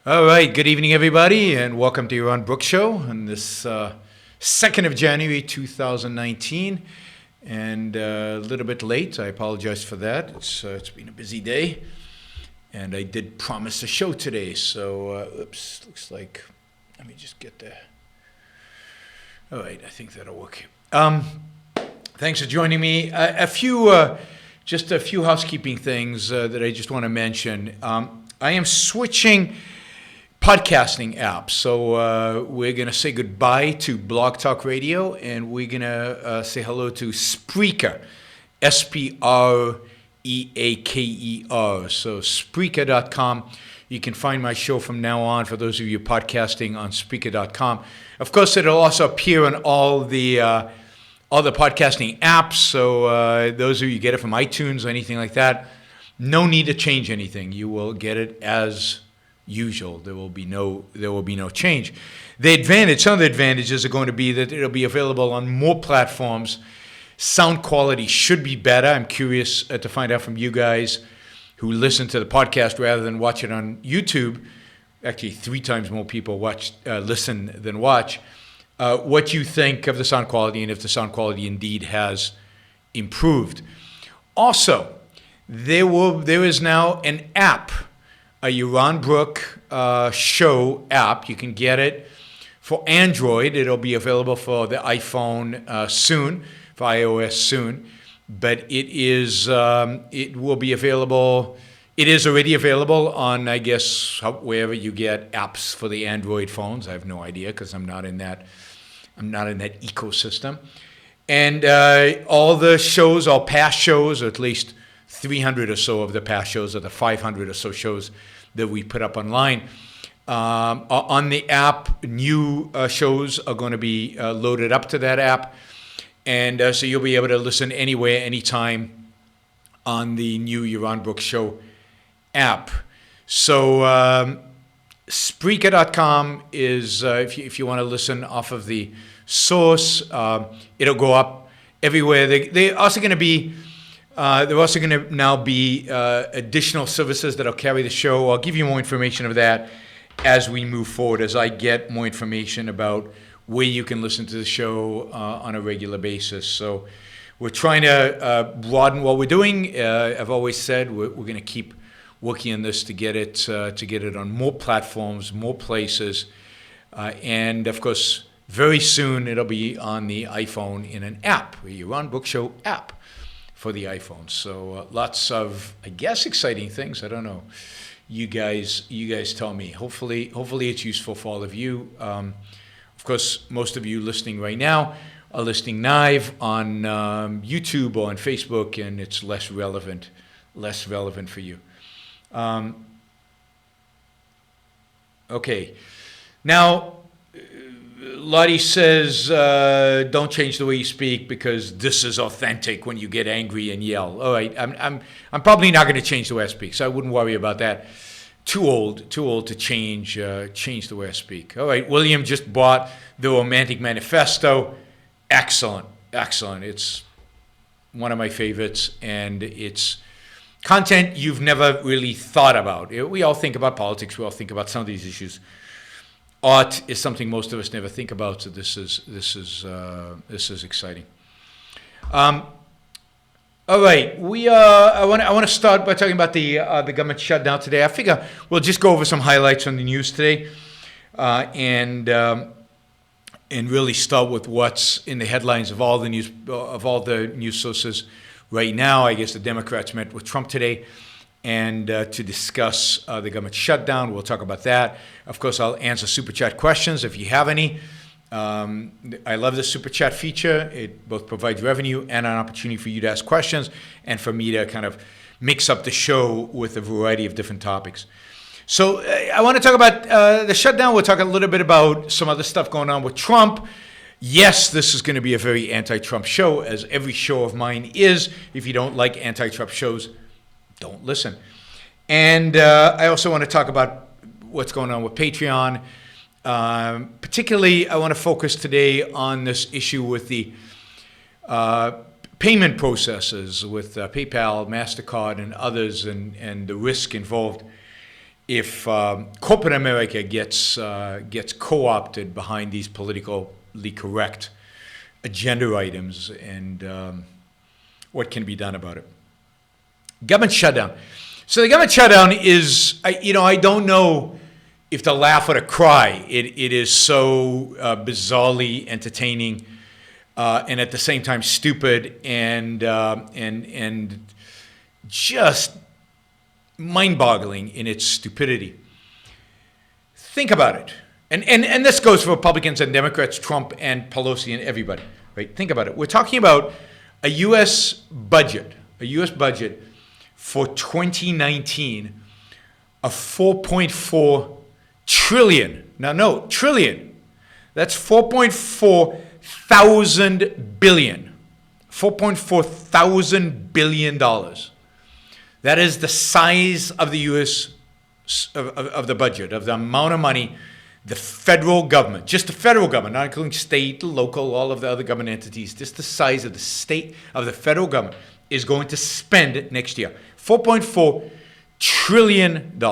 All right, good evening, everybody, and welcome to Yaron Brook Show on this 2nd of January, 2019. And a little bit late, I apologize for that. It's been a busy day, and I did promise a show today, so, looks like, let me just get there. All right, I think that'll work. Thanks for joining me. Just a few housekeeping things that I just want to mention. I am switching podcasting apps. So we're going to say goodbye to Blog Talk Radio, and we're going to say hello to Spreaker, Spreaker. So Spreaker.com. You can find my show from now on for those of you podcasting on Spreaker.com. Of course, it'll also appear on all the podcasting apps. So those of you who get it from iTunes or anything like that, no need to change anything. You will get it as usual. There will be no change. Some of the advantages are going to be that it'll be available on more platforms. Sound quality should be better. I'm curious to find out from you guys who listen to the podcast rather than watch it on YouTube. Actually, 3 times more people listen than watch. What you think of the sound quality, and if the sound quality indeed has improved. Also, there is now an app, a Yaron Brook show app. You can get it for Android. It'll be available for the iPhone soon, for iOS soon. But it will be available. It is already available on, I guess, wherever you get apps for the Android phones. I have no idea because I'm not in that ecosystem. And all the shows, all past shows, or at least 300 or so of the past shows, or the 500 or so shows that we put up online. On the app, new shows are going to be loaded up to that app. And so you'll be able to listen anywhere, anytime on the new Yaron Brook Show app. So Spreaker.com is, if you want to listen off of the source, it'll go up everywhere. They're also going to now be additional services that'll carry the show. I'll give you more information of that as we move forward, as I get more information about where you can listen to the show on a regular basis. So we're trying to broaden what we're doing. I've always said we're going to keep working on this to get it on more platforms, more places, and of course, very soon it'll be on the iPhone in an app, a Yaron Brook Show app for the iPhone. So lots of, I guess, exciting things. I don't know. You guys tell me. Hopefully it's useful for all of you. Of course, most of you listening right now are listening live on YouTube or on Facebook, and it's less relevant for you. Okay. Now, Lottie says, don't change the way you speak because this is authentic when you get angry and yell. All right, I'm probably not going to change the way I speak, so I wouldn't worry about that. Too old to change the way I speak. All right, William just bought the Romantic Manifesto. Excellent. It's one of my favorites, and it's content you've never really thought about. We all think about politics. We all think about some of these issues. Art is something most of us never think about, so this is exciting. All right, I want to start by talking about the government shutdown today. I figure we'll just go over some highlights from the news today, and really start with what's in the headlines of all the news sources right now. I guess the Democrats met with Trump today, and to discuss the government shutdown. We'll talk about that. Of course, I'll answer Super Chat questions if you have any. I love the Super Chat feature. It both provides revenue and an opportunity for you to ask questions and for me to kind of mix up the show with a variety of different topics. So I want to talk about the shutdown. We'll talk a little bit about some other stuff going on with Trump. Yes, this is going to be a very anti-Trump show, as every show of mine is. If you don't like anti-Trump shows, don't listen. And I also want to talk about what's going on with Patreon. Particularly, I want to focus today on this issue with the payment processes with PayPal, MasterCard, and others, and the risk involved if corporate America gets co-opted behind these politically correct agenda items, and what can be done about it. Government shutdown. So the government shutdown is, I don't know if to laugh or to cry. It is so bizarrely entertaining, and at the same time stupid, and just mind-boggling in its stupidity. Think about it. And this goes for Republicans and Democrats, Trump and Pelosi and everybody, right? Think about it. We're talking about a U.S. budget for 2019 of $4.4 trillion. Now, no, trillion. That's 4.4 thousand billion. $4.4 thousand billion. That is the size of the U.S. of the budget, of the amount of money the federal government, just the federal government, not including state, local, all of the other government entities, just the size of the federal government is going to spend next year. $4.4 trillion.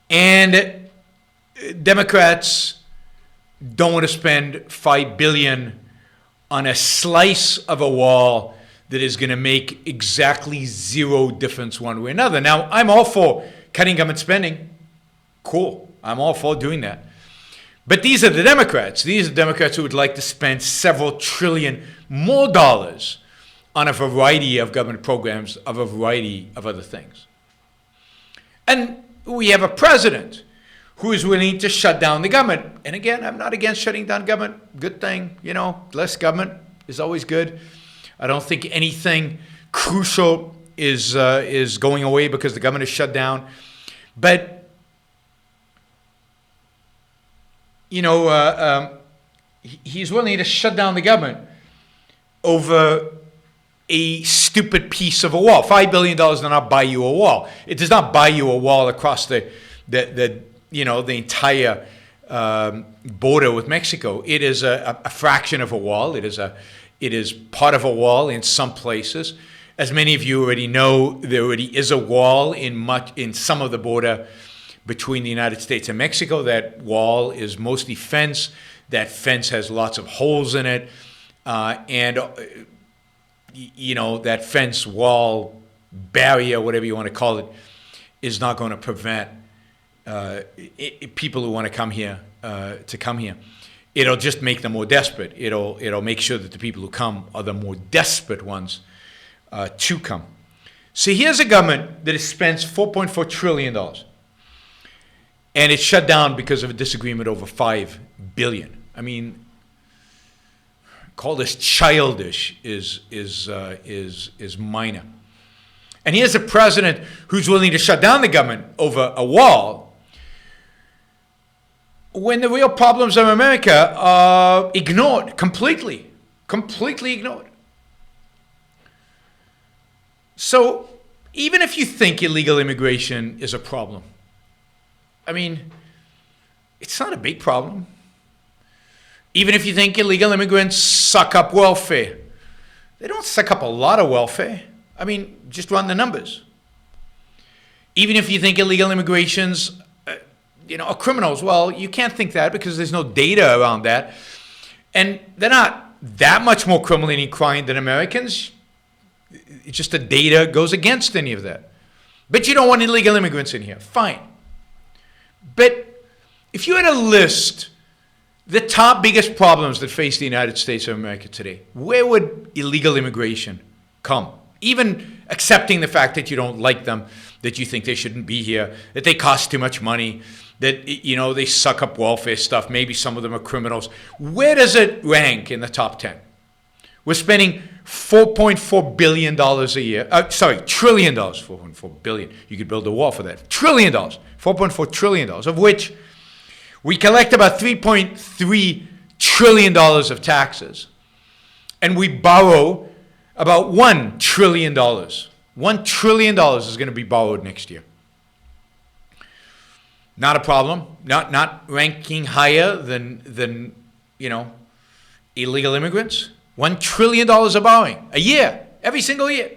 And Democrats don't want to spend $5 billion on a slice of a wall that is going to make exactly zero difference one way or another. Now, I'm all for cutting government spending. Cool. I'm all for doing that. But these are the Democrats. These are the Democrats who would like to spend several trillion more dollars on a variety of government programs, of a variety of other things. And we have a president who is willing to shut down the government. And again, I'm not against shutting down government. Good thing, less government is always good. I don't think anything crucial is going away because the government is shut down. But he's willing to shut down the government over a stupid piece of a wall. $5 billion does not buy you a wall. It does not buy you a wall across the entire border with Mexico. It is a fraction of a wall. It is part of a wall in some places. As many of you already know, there already is a wall in some of the border between the United States and Mexico. That wall is mostly fence. That fence has lots of holes in it. That fence, wall, barrier, whatever you want to call it, is not going to prevent people who want to come here to come here. It'll just make them more desperate. It'll make sure that the people who come are the more desperate ones to come. So here's a government that spends $4.4 trillion. And it's shut down because of a disagreement over $5 billion. I mean, call this childish is minor. And here's a president who's willing to shut down the government over a wall when the real problems of America are ignored completely ignored. So even if you think illegal immigration is a problem, I mean, it's not a big problem. Even if you think illegal immigrants suck up welfare, they don't suck up a lot of welfare. I mean, just run the numbers. Even if you think illegal immigrations, are criminals, well, you can't think that because there's no data around that. And they're not that much more criminally inclined than Americans. It's just the data goes against any of that. But you don't want illegal immigrants in here. Fine. But if you had to list the top biggest problems that face the United States of America today, where would illegal immigration come? Even accepting the fact that you don't like them, that you think they shouldn't be here, that they cost too much money, that they suck up welfare stuff, maybe some of them are criminals. Where does it rank in the top 10? We're spending $4.4 billion a year. Trillion dollars. $4.4 billion. You could build a wall for that. Trillion dollars. $4.4 trillion, of which we collect about $3.3 trillion of taxes. And we borrow about $1 trillion. $1 trillion is going to be borrowed next year. Not a problem. Not ranking higher than illegal immigrants. $1 trillion of borrowing a year, every single year.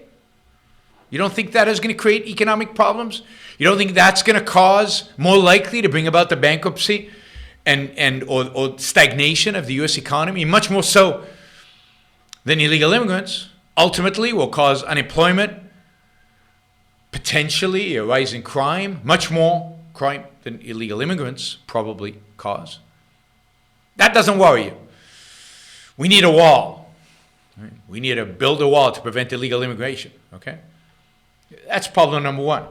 You don't think that is going to create economic problems? You don't think that's going to cause, more likely to bring about the bankruptcy or stagnation of the U.S. economy, much more so than illegal immigrants? Ultimately will cause unemployment, potentially a rise in crime, much more crime than illegal immigrants probably cause. That doesn't worry you. We need a wall. Right? We need to build a wall to prevent illegal immigration. Okay? That's problem number one.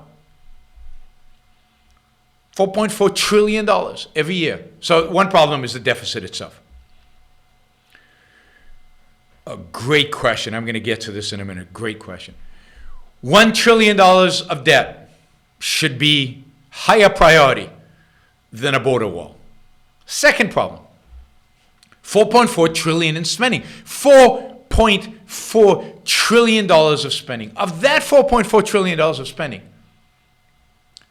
$4.4 trillion every year. So one problem is the deficit itself. A great question. I'm going to get to this in a minute. Great question. $1 trillion of debt should be higher priority than a border wall. Second problem, $4.4 trillion in spending. $4.4 trillion of spending. Of that $4.4 trillion of spending,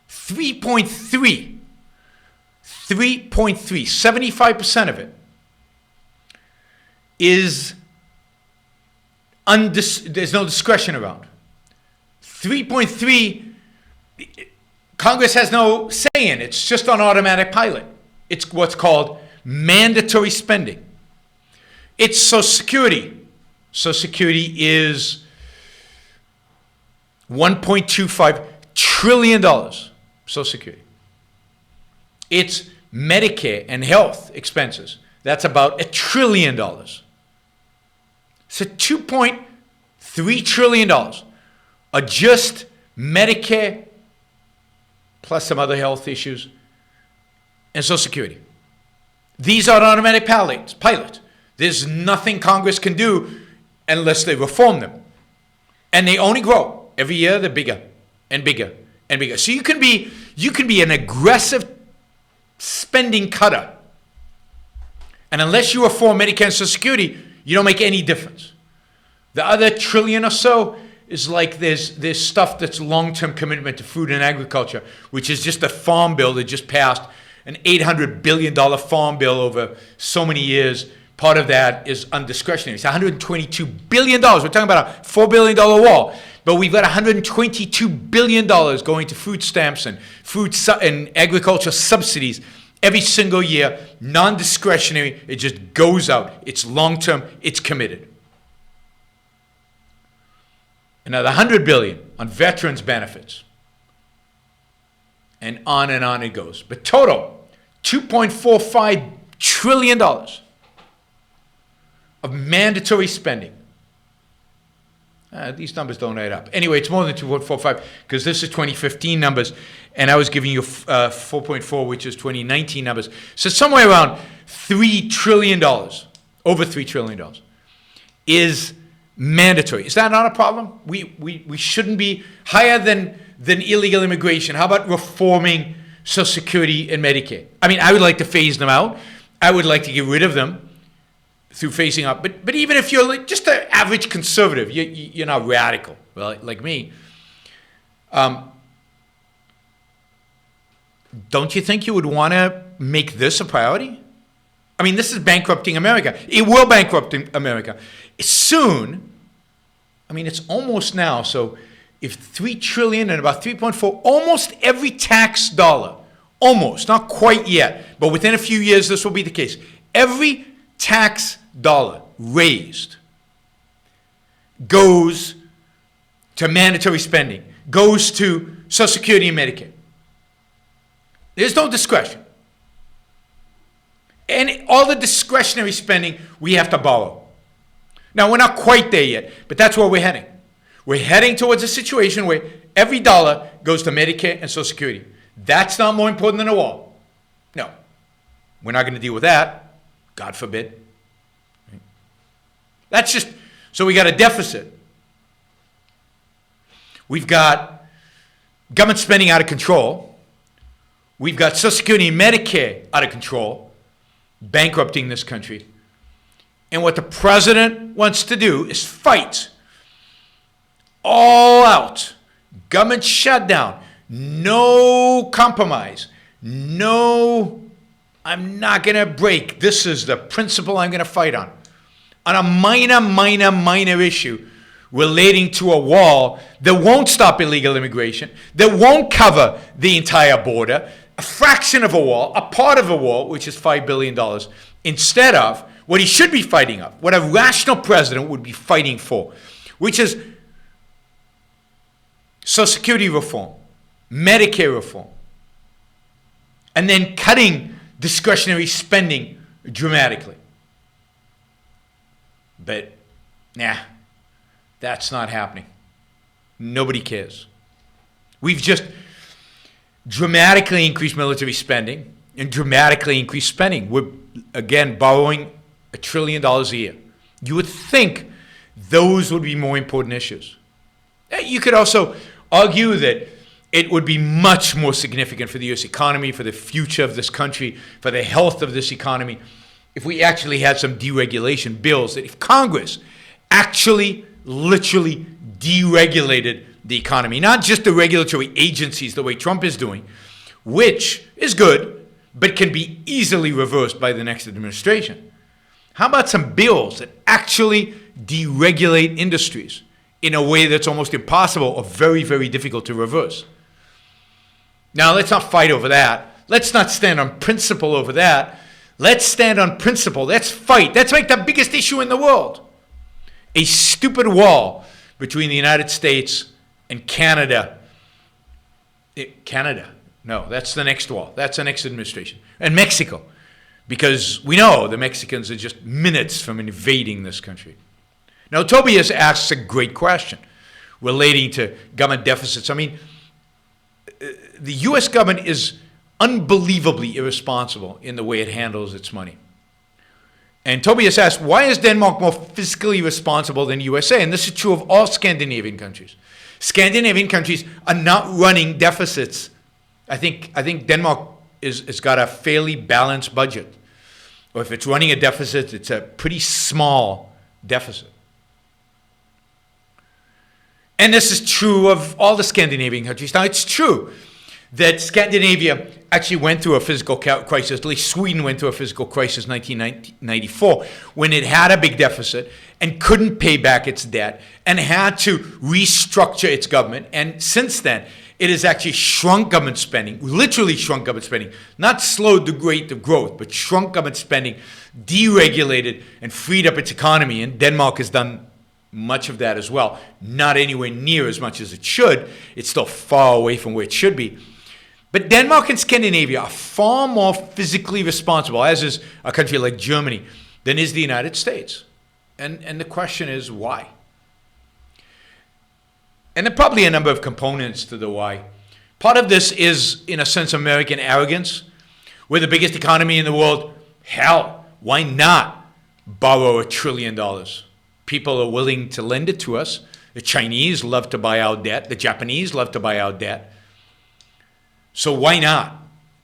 75% of it is there's no discretion around. 3.3, Congress has no say in. It's just on automatic pilot. It's what's called mandatory spending. It's Social Security. Social Security is $1.25 trillion. Social Security. It's Medicare and health expenses. That's about $1 trillion. So $2.3 trillion are just Medicare plus some other health issues and Social Security. These are automatic pilot. There's nothing Congress can do unless they reform them. And they only grow. Every year they're bigger and bigger and bigger. So you can be an aggressive spending cutter. And unless you reform Medicare and Social Security, you don't make any difference. The other trillion or so is like there's stuff that's long-term commitment to food and agriculture, which is just a farm bill that just passed, an $800 billion farm bill over so many years. Part of that is undiscretionary. It's $122 billion. We're talking about a $4 billion wall. But we've got $122 billion going to food stamps and and agriculture subsidies every single year, non-discretionary. It just goes out. It's long-term. It's committed. Another $100 billion on veterans benefits. And on it goes. But total, $2.45 trillion of mandatory spending. These numbers don't add up. Anyway, it's more than 2.45 because this is 2015 numbers, and I was giving you 4.4, which is 2019 numbers. So somewhere around $3 trillion, over $3 trillion, is mandatory. Is that not a problem? We shouldn't be higher than illegal immigration. How about reforming Social Security and Medicare? I mean, I would like to phase them out. I would like to get rid of them through phasing out. But even if you're just an average conservative, you're not radical, like me. Don't you think you would want to make this a priority? I mean, this is bankrupting America. It will bankrupt America. Soon, I mean, it's almost now. So if $3 trillion and about 3.4, almost every tax dollar, almost, not quite yet, but within a few years, this will be the case. Every tax dollar raised goes to mandatory spending, goes to Social Security and Medicare. There's no discretion. And all the discretionary spending, we have to borrow. Now, we're not quite there yet, but that's where we're heading. We're heading towards a situation where every dollar goes to Medicare and Social Security. That's not more important than a wall. No. We're not going to deal with that. God forbid. Right? That's just, so we got a deficit. We've got government spending out of control. We've got Social Security and Medicare out of control, bankrupting this country. And what the president wants to do is fight all out. Government shutdown. No compromise. No, I'm not going to break. This is the principle I'm going to fight on. On a minor issue, relating to a wall that won't stop illegal immigration, that won't cover the entire border, a fraction of a wall, a part of a wall, which is $5 billion, instead of what he should be fighting of, what a rational president would be fighting for, which is Social Security reform, Medicare reform, and then cutting discretionary spending dramatically. But, that's not happening. Nobody cares. We've just dramatically increased military spending and dramatically increased spending. We're, again, borrowing $1 trillion a year. You would think those would be more important issues. You could also argue that it would be much more significant for the U.S. economy, for the future of this country, for the health of this economy, if we actually had some deregulation bills, that if Congress actually literally deregulated the economy, not just the regulatory agencies the way Trump is doing, which is good, but can be easily reversed by the next administration. How about some bills that actually deregulate industries in a way that's almost impossible or very, very difficult to reverse? Now, let's not fight over that. Let's not stand on principle over that. Let's stand on principle. Let's fight. Let's make the biggest issue in the world. A stupid wall between the United States and Canada. Canada. No, that's the next wall. That's the next administration. And Mexico. Because we know the Mexicans are just minutes from invading this country. Now, Tobias asks a great question relating to government deficits. I mean, the U.S. government is unbelievably irresponsible in the way it handles its money. And Tobias asks, why is Denmark more fiscally responsible than USA? And this is true of all Scandinavian countries. Scandinavian countries are not running deficits. I think Denmark has got a fairly balanced budget. Or if it's running a deficit, it's a pretty small deficit. And this is true of all the Scandinavian countries. Now, it's true that Scandinavia actually went through a fiscal crisis, at least Sweden went through a fiscal crisis in 1994, when it had a big deficit and couldn't pay back its debt and had to restructure its government. And since then, it has actually shrunk government spending, literally shrunk government spending, not slowed the rate of growth, but shrunk government spending, deregulated, and freed up its economy. And Denmark has done much of that as well. Not anywhere near as much as it should. It's still far away from where it should be. But Denmark and Scandinavia are far more physically responsible, as is a country like Germany, than is the United States. And the question is, why? And there are probably a number of components to the why. Part of this is, in a sense, American arrogance. We're the biggest economy in the world. Hell, why not borrow $1 trillion? People are willing to lend it to us. The Chinese love to buy our debt. The Japanese love to buy our debt. So why not?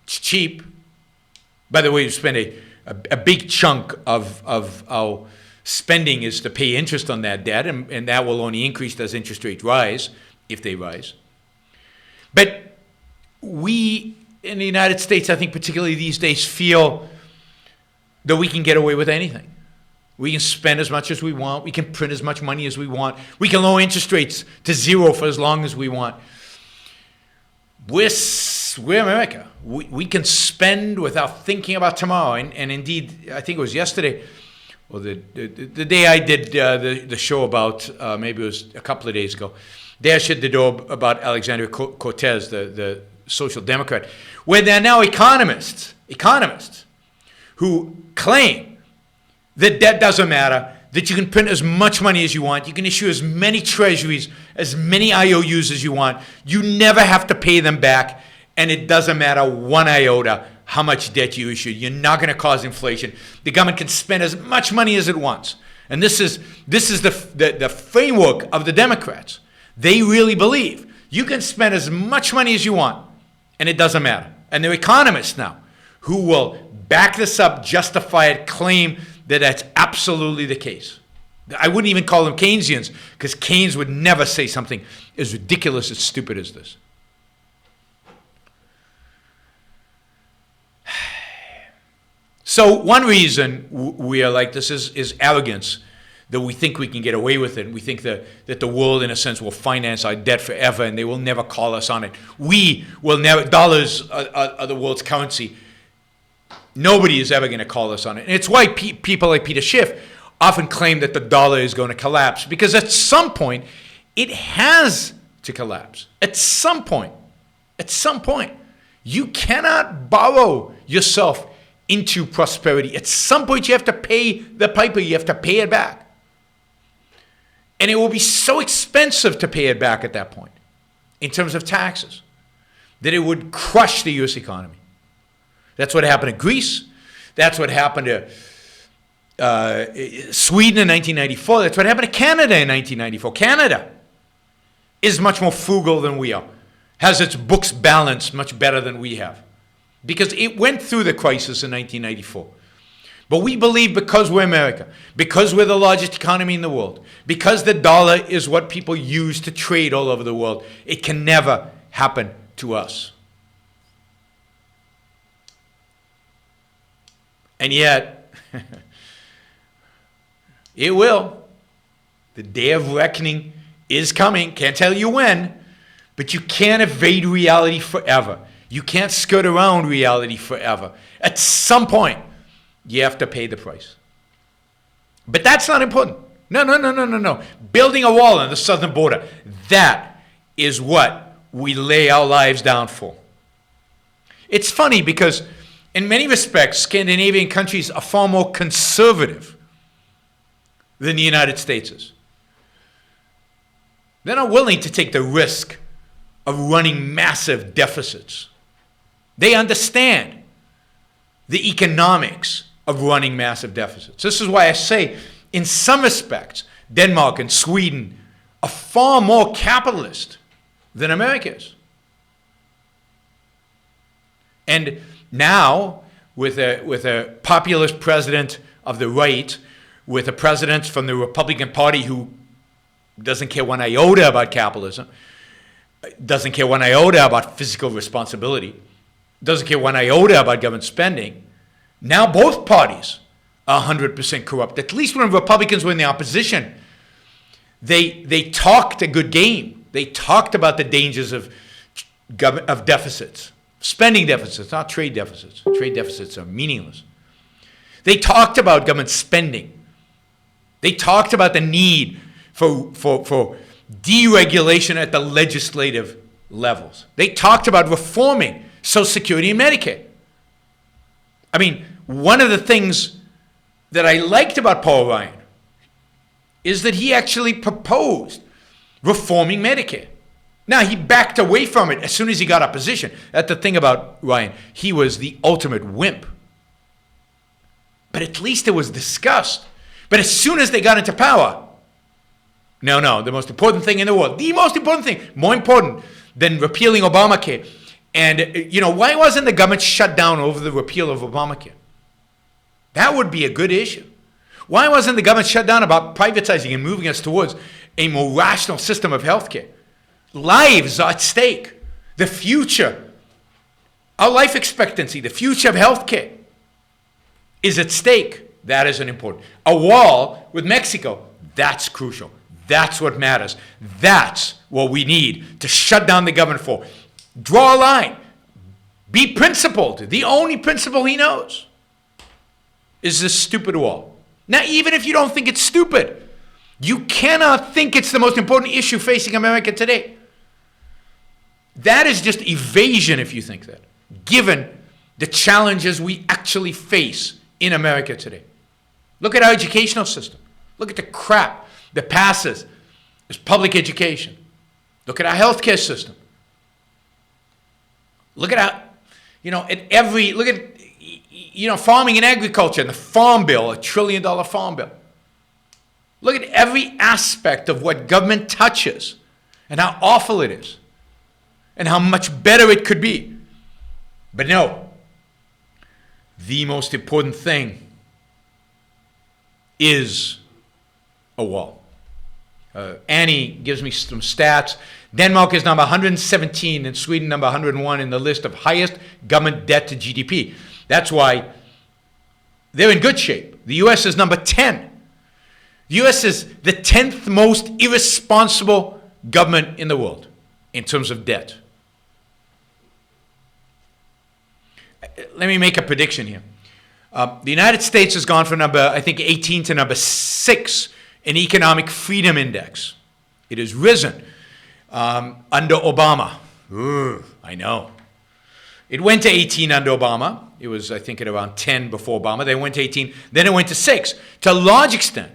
It's cheap. By the way, you spend a big chunk of our spending is to pay interest on that debt, and that will only increase as interest rates rise, if they rise. But we in the United States, I think particularly these days, feel that we can get away with anything. We can spend as much as we want. We can print as much money as we want. We can lower interest rates to zero for as long as we want. We're America. We can spend without thinking about tomorrow. And indeed, I think it was yesterday, or the day I did the show about, maybe it was a couple of days ago, there I shut the door about Alexandria Cortez, the social democrat, where there are now economists who claim that debt doesn't matter, that you can print as much money as you want, you can issue as many treasuries, as many IOUs as you want, you never have to pay them back, and it doesn't matter one iota how much debt you issue. You're not going to cause inflation. The government can spend as much money as it wants. And this is the framework of the Democrats. They really believe you can spend as much money as you want, and it doesn't matter. And there are economists now who will back this up, justify it, claim that that's absolutely the case. I wouldn't even call them Keynesians, because Keynes would never say something as ridiculous, as stupid as this. So one reason we are like this is arrogance. that we think we can get away with it. And we think that the world, in a sense, will finance our debt forever and they will never call us on it. We will never, dollars are the world's currency. Nobody is ever going to call us on it. And it's why people like Peter Schiff often claim that the dollar is going to collapse, because at some point, it has to collapse. At some point, you cannot borrow yourself into prosperity. At some point, you have to pay the piper. You have to pay it back. And it will be so expensive to pay it back at that point, in terms of taxes, that it would crush the U.S. economy. That's what happened to Greece. That's what happened to Sweden in 1994. That's what happened to Canada in 1994. Canada is much more frugal than we are, has its books balanced much better than we have, because it went through the crisis in 1994. But we believe, because we're America, because we're the largest economy in the world, because the dollar is what people use to trade all over the world, it can never happen to us. And yet, it will. The day of reckoning is coming. Can't tell you when, but you can't evade reality forever. You can't skirt around reality forever. At some point, you have to pay the price. But that's not important. No. Building a wall on the southern border, that is what we lay our lives down for. It's funny because in many respects, Scandinavian countries are far more conservative than the United States is. They're not willing to take the risk of running massive deficits. They understand the economics of running massive deficits. This is why I say, in some respects, Denmark and Sweden are far more capitalist than America is. And now, with a populist president of the right, with a president from the Republican Party who doesn't care one iota about capitalism, doesn't care one iota about fiscal responsibility, doesn't care one iota about government spending, now both parties are 100% corrupt. At least when Republicans were in the opposition, they talked a good game. They talked about the dangers of deficits. Spending deficits, not trade deficits. Trade deficits are meaningless. They talked about government spending. They talked about the need for deregulation at the legislative levels. They talked about reforming Social Security and Medicare. I mean, one of the things that I liked about Paul Ryan is that he actually proposed reforming Medicare. Now, he backed away from it as soon as he got opposition. That's the thing about Ryan. He was the ultimate wimp. But at least it was discussed. But as soon as they got into power, no, the most important thing in the world, the most important thing, more important than repealing Obamacare. And, why wasn't the government shut down over the repeal of Obamacare? That would be a good issue. Why wasn't the government shut down about privatizing and moving us towards a more rational system of healthcare? Lives are at stake. The future, our life expectancy, the future of healthcare is at stake. That is important. A wall with Mexico, that's crucial. That's what matters. That's what we need to shut down the government for. Draw a line. Be principled. The only principle he knows is this stupid wall. Now, even if you don't think it's stupid, you cannot think it's the most important issue facing America today. That is just evasion if you think that, given the challenges we actually face in America today. Look at our educational system. Look at the crap that passes as public education. Look at our healthcare system. Look at our, farming and agriculture and the farm bill, $1 trillion farm bill. Look at every aspect of what government touches and how awful it is and how much better it could be. But no, the most important thing is a wall. Annie gives me some stats. Denmark is number 117 and Sweden number 101 in the list of highest government debt to GDP. That's why they're in good shape. The U.S. is number 10. The U.S. is the 10th most irresponsible government in the world in terms of debt. Let me make a prediction here. The United States has gone from number, I think, 18 to number 6 in economic freedom index. It has risen under Obama. I know. It went to 18 under Obama. It was, I think, at around 10 before Obama. Then it went to 18. Then it went to 6, to a large extent,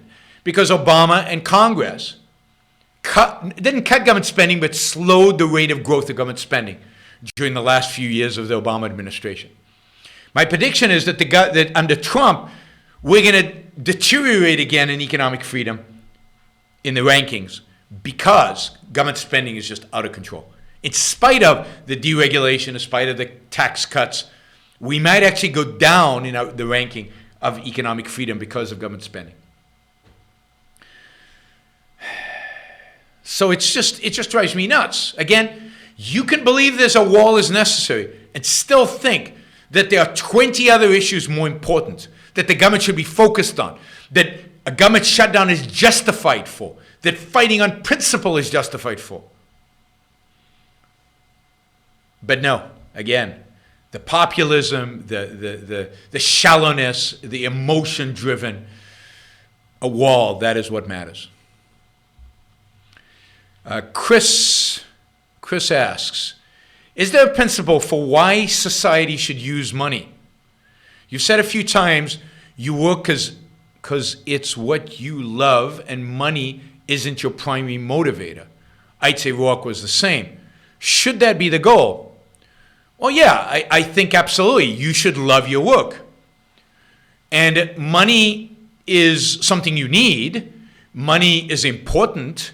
because Obama and Congress didn't cut government spending, but slowed the rate of growth of government spending during the last few years of the Obama administration. My prediction is that that under Trump, we're going to deteriorate again in economic freedom in the rankings because government spending is just out of control. In spite of the deregulation, in spite of the tax cuts, we might actually go down in the ranking of economic freedom because of government spending. So it just drives me nuts. Again, you can believe there's a wall is necessary and still think that there are 20 other issues more important that the government should be focused on, that a government shutdown is justified for, that fighting on principle is justified for. But no, again, the populism, the shallowness, the emotion-driven, a wall, that is what matters. Chris asks, is there a principle for why society should use money? You've said a few times you work because it's what you love and money isn't your primary motivator. I'd say Rourke was the same. Should that be the goal? Well, yeah, I think absolutely. You should love your work. And money is something you need. Money is important.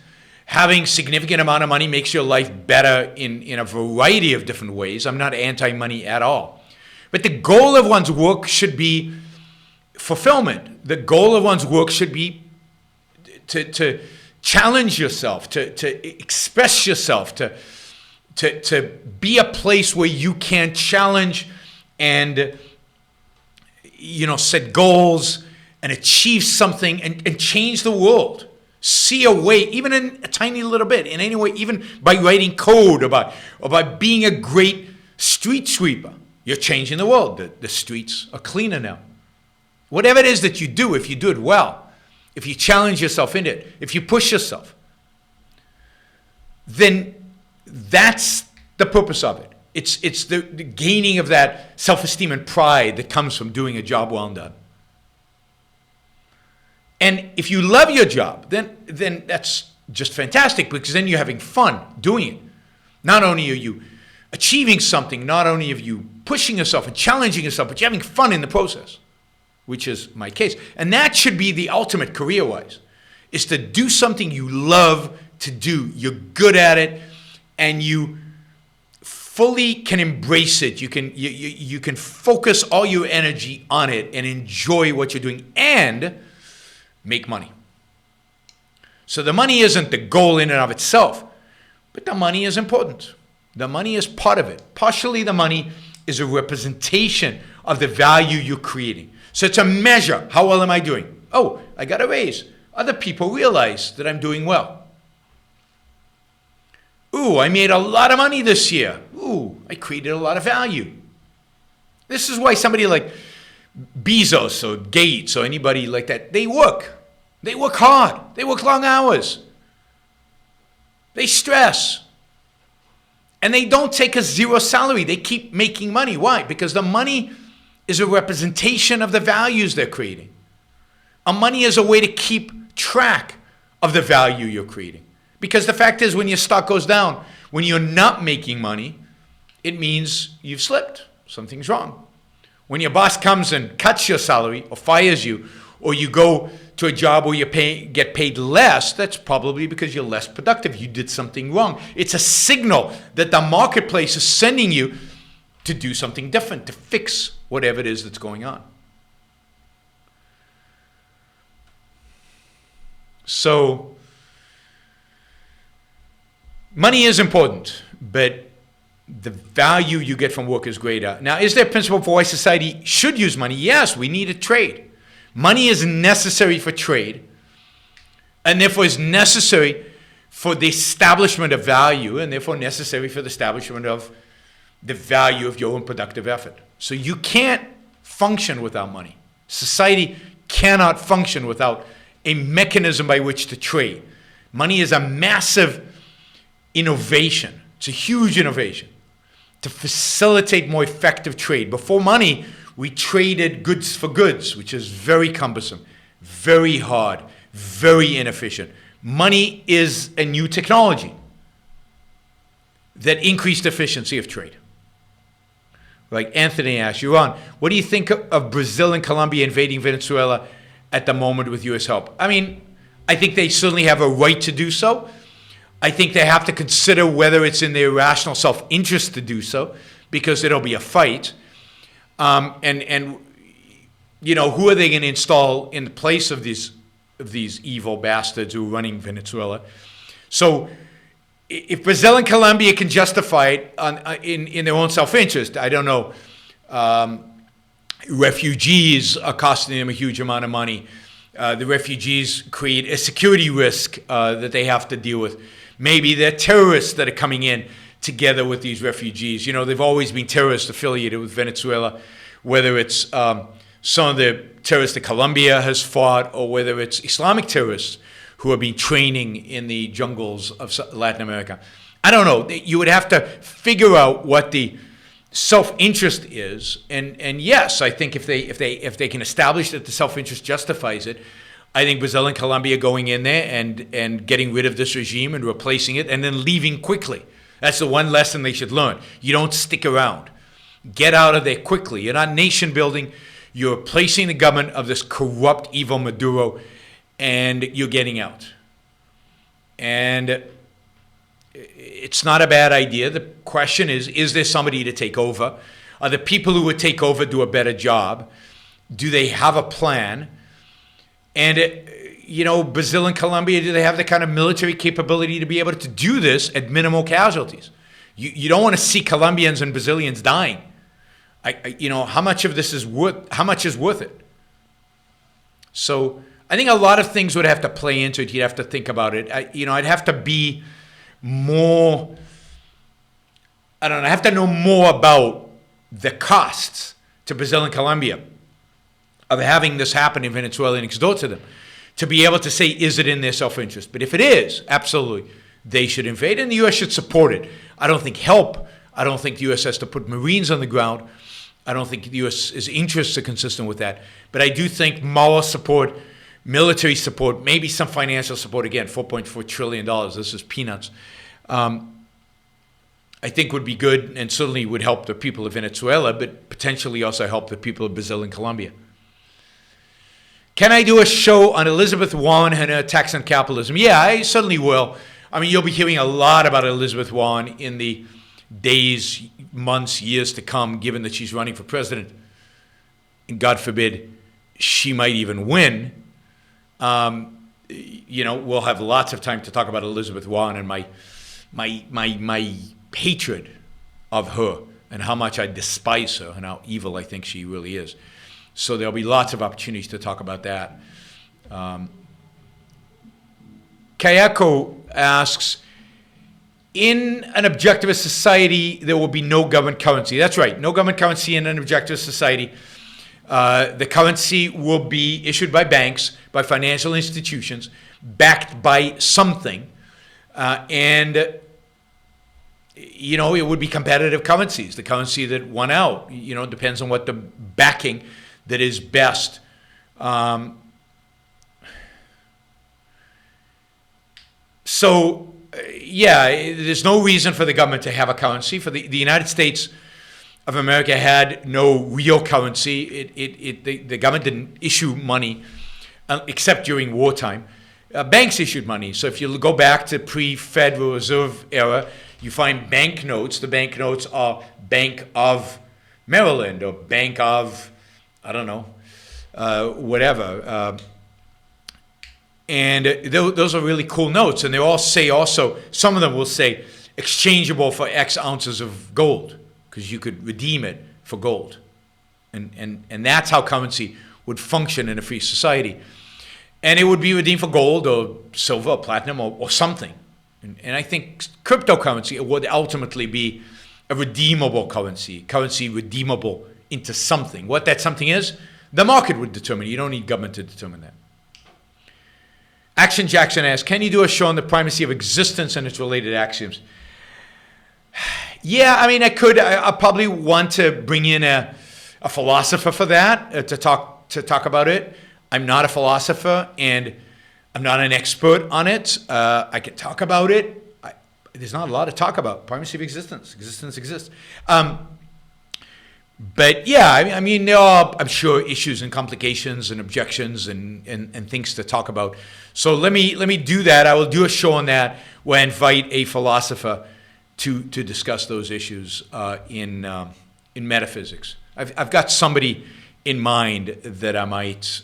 Having significant amount of money makes your life better in a variety of different ways. I'm not anti-money at all. But the goal of one's work should be fulfillment. The goal of one's work should be to challenge yourself, to express yourself, to be a place where you can challenge and set goals and achieve something and change the world. See a way, even in a tiny little bit, in any way, even by writing code or by being a great street sweeper. You're changing the world. The streets are cleaner now. Whatever it is that you do, if you do it well, if you challenge yourself in it, if you push yourself, then that's the purpose of it. It's the gaining of that self-esteem and pride that comes from doing a job well done. And if you love your job, then that's just fantastic, because then you're having fun doing it. Not only are you achieving something, not only are you pushing yourself and challenging yourself, but you're having fun in the process, which is my case. And that should be the ultimate career-wise, is to do something you love to do. You're good at it, and you fully can embrace it. You can focus all your energy on it and enjoy what you're doing and make money. So the money isn't the goal in and of itself, but the money is important. The money is part of it. Partially, the money is a representation of the value you're creating. So it's a measure. How well am I doing? Oh, I got a raise. Other people realize that I'm doing well. Ooh, I made a lot of money this year. Ooh, I created a lot of value. This is why somebody like Bezos or Gates or anybody like that, they work. They work hard. They work long hours. They stress. And they don't take a zero salary. They keep making money. Why? Because the money is a representation of the values they're creating. And money is a way to keep track of the value you're creating. Because the fact is, when your stock goes down, when you're not making money, it means you've slipped. Something's wrong. When your boss comes and cuts your salary or fires you, or you go to a job where you get paid less, that's probably because you're less productive. You did something wrong. It's a signal that the marketplace is sending you to do something different, to fix whatever it is that's going on. So, money is important, but the value you get from work is greater. Now, is there a principle for why society should use money? Yes, we need a trade. Money is necessary for trade. and therefore is necessary for the establishment of value, and therefore necessary for the establishment of the value of your own productive effort. So you can't function without money. Society cannot function without a mechanism by which to trade. Money is a massive innovation. It's a huge innovation to facilitate more effective trade. Before money, we traded goods for goods, which is very cumbersome, very hard, very inefficient. Money is a new technology that increased efficiency of trade. Like Anthony asked, Yaron, what do you think of Brazil and Colombia invading Venezuela at the moment with U.S. help? I mean, I think they certainly have a right to do so. I think they have to consider whether it's in their rational self-interest to do so, because it'll be a fight. And you know, who are they going to install in place of these evil bastards who are running Venezuela? So if Brazil and Colombia can justify it in their own self-interest, I don't know, refugees are costing them a huge amount of money. The refugees create a security risk that they have to deal with. Maybe they're terrorists that are coming in together with these refugees. You know, they've always been terrorists affiliated with Venezuela, whether it's some of the terrorists that Colombia has fought, or whether it's Islamic terrorists who have been training in the jungles of Latin America. I don't know. You would have to figure out what the self-interest is, and yes, I think if they can establish that the self-interest justifies it, I think Brazil and Colombia going in there and getting rid of this regime and replacing it and then leaving quickly. That's the one lesson they should learn. You don't stick around. Get out of there quickly. You're not nation building. You're replacing the government of this corrupt, evil Maduro, and you're getting out. And it's not a bad idea. The question is there somebody to take over? Are the people who would take over do a better job? Do they have a plan? And, you know, Brazil and Colombia, do they have the kind of military capability to be able to do this at minimal casualties? You don't want to see Colombians and Brazilians dying. You know, how much of this is worth it? So I think a lot of things would have to play into it. You'd have to think about it. I'd have to be more, I have to know more about the costs to Brazil and Colombia of having this happen in Venezuela next door to them, to be able to say, is it in their self-interest? But if it is, absolutely, they should invade, and the U.S. should support it. I don't think help. I don't think the U.S. has to put Marines on the ground. I don't think the U.S.'s interests are consistent with that. But I do think moral support, military support, maybe some financial support, again, $4.4 trillion, this is peanuts, I think would be good and certainly would help the people of Venezuela, but potentially also help the people of Brazil and Colombia. Can I do a show on Elizabeth Warren and her attacks on capitalism? Yeah, I certainly will. I mean, you'll be hearing a lot about Elizabeth Warren in the days, months, years to come, given that she's running for president. And God forbid, she might even win. You know, we'll have lots of time to talk about Elizabeth Warren and my hatred of her and how much I despise her and how evil I think she really is. So there'll be lots of opportunities to talk about that. Kayako asks, in an objectivist society, there will be no government currency. That's right, no government currency in an objectivist society. The currency will be issued by banks, by financial institutions, backed by something. And, you know, it would be competitive currencies. The currency that won out, you know, depends on what the backing that is best. Yeah, there's no reason for the government to have a currency. For the United States of America had no real currency. The government didn't issue money except during wartime. Banks issued money. So if you go back to pre-Federal Reserve era, you find banknotes. The banknotes are Bank of Maryland or Bank of, I don't know, whatever. And those are really cool notes. And they all say also, some of them will say, exchangeable for X ounces of gold, because you could redeem it for gold. And that's how currency would function in a free society. And it would be redeemed for gold or silver or platinum or something. And I think cryptocurrency would ultimately be a redeemable currency redeemable into something. What that something is, the market would determine. You don't need government to determine that. Action Jackson asks, can you do a show on the primacy of existence and its related axioms? Yeah, I mean, I could. I probably want to bring in a philosopher for that, to talk about it. I'm not a philosopher, and I'm not an expert on it. I can talk about it. There's not a lot to talk about. Primacy of existence. Existence exists. But yeah, I mean, there are, I'm sure, issues and complications and objections and things to talk about. So let me do that. I will do a show on that where I invite a philosopher to discuss those issues in metaphysics. I've got somebody in mind that I might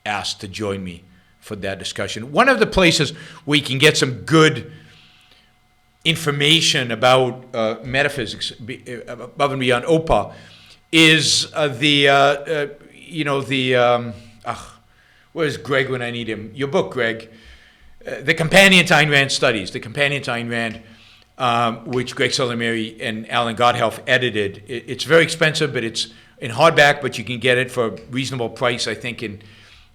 ask to join me for that discussion. One of the places where you can get some good information about metaphysics above and beyond OPA is where's Greg when I need him? Your book, Greg. The Companion to Ayn Rand Studies. The Companion to Ayn Rand, which Greg Soleimeri and Alan Godhelf edited. It's very expensive, but it's in hardback, but you can get it for a reasonable price, I think,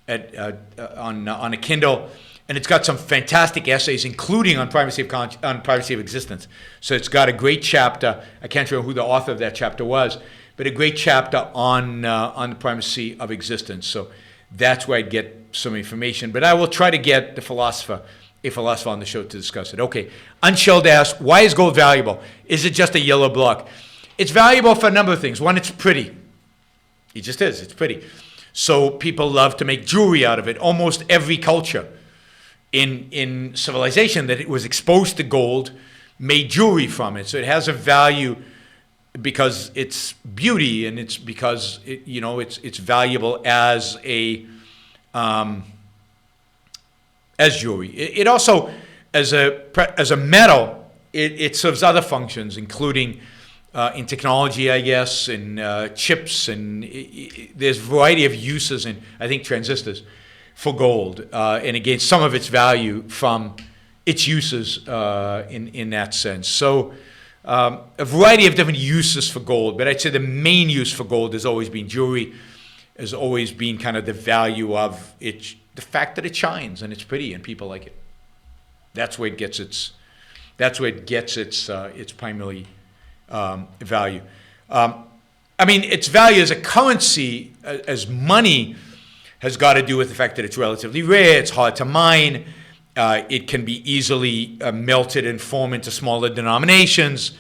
on a Kindle. And it's got some fantastic essays, including on primacy of existence. So it's got a great chapter. I can't remember who the author of that chapter was, but a great chapter on the primacy of existence. So that's where I'd get some information. But I will try to get a philosopher on the show to discuss it. Okay. Unshelled asks, why is gold valuable? Is it just a yellow block? It's valuable for a number of things. One, it's pretty. It just is. It's pretty. So people love to make jewelry out of it. Almost every culture in civilization that it was exposed to gold made jewelry from it. So it has a value because it's beauty, and it's because it's valuable as as jewelry. It also, as a metal, it serves other functions, including in technology, I guess, and chips, and there's a variety of uses in, I think, transistors for gold, and again, some of its value from its uses in that sense. So a variety of different uses for gold, but I'd say the main use for gold has always been jewelry, has always been kind of the value of it, the fact that it shines and it's pretty and people like it. That's where it gets its primary value. I mean, its value as a currency, as money, has got to do with the fact that it's relatively rare, it's hard to mine, it can be easily melted and formed into smaller denominations.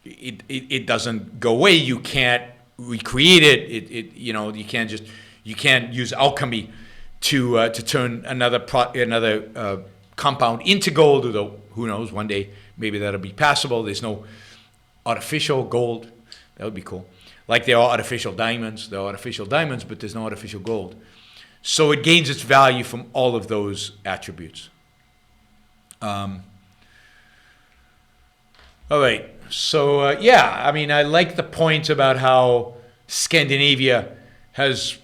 It doesn't go away. You can't recreate it. You can't use alchemy to turn another compound into gold. Although who knows, one day maybe that'll be passable. There's no artificial gold. That would be cool. Like there are artificial diamonds. There are artificial diamonds, but there's no artificial gold. So it gains its value from all of those attributes. All right. So, I mean, I like the point about how Scandinavia has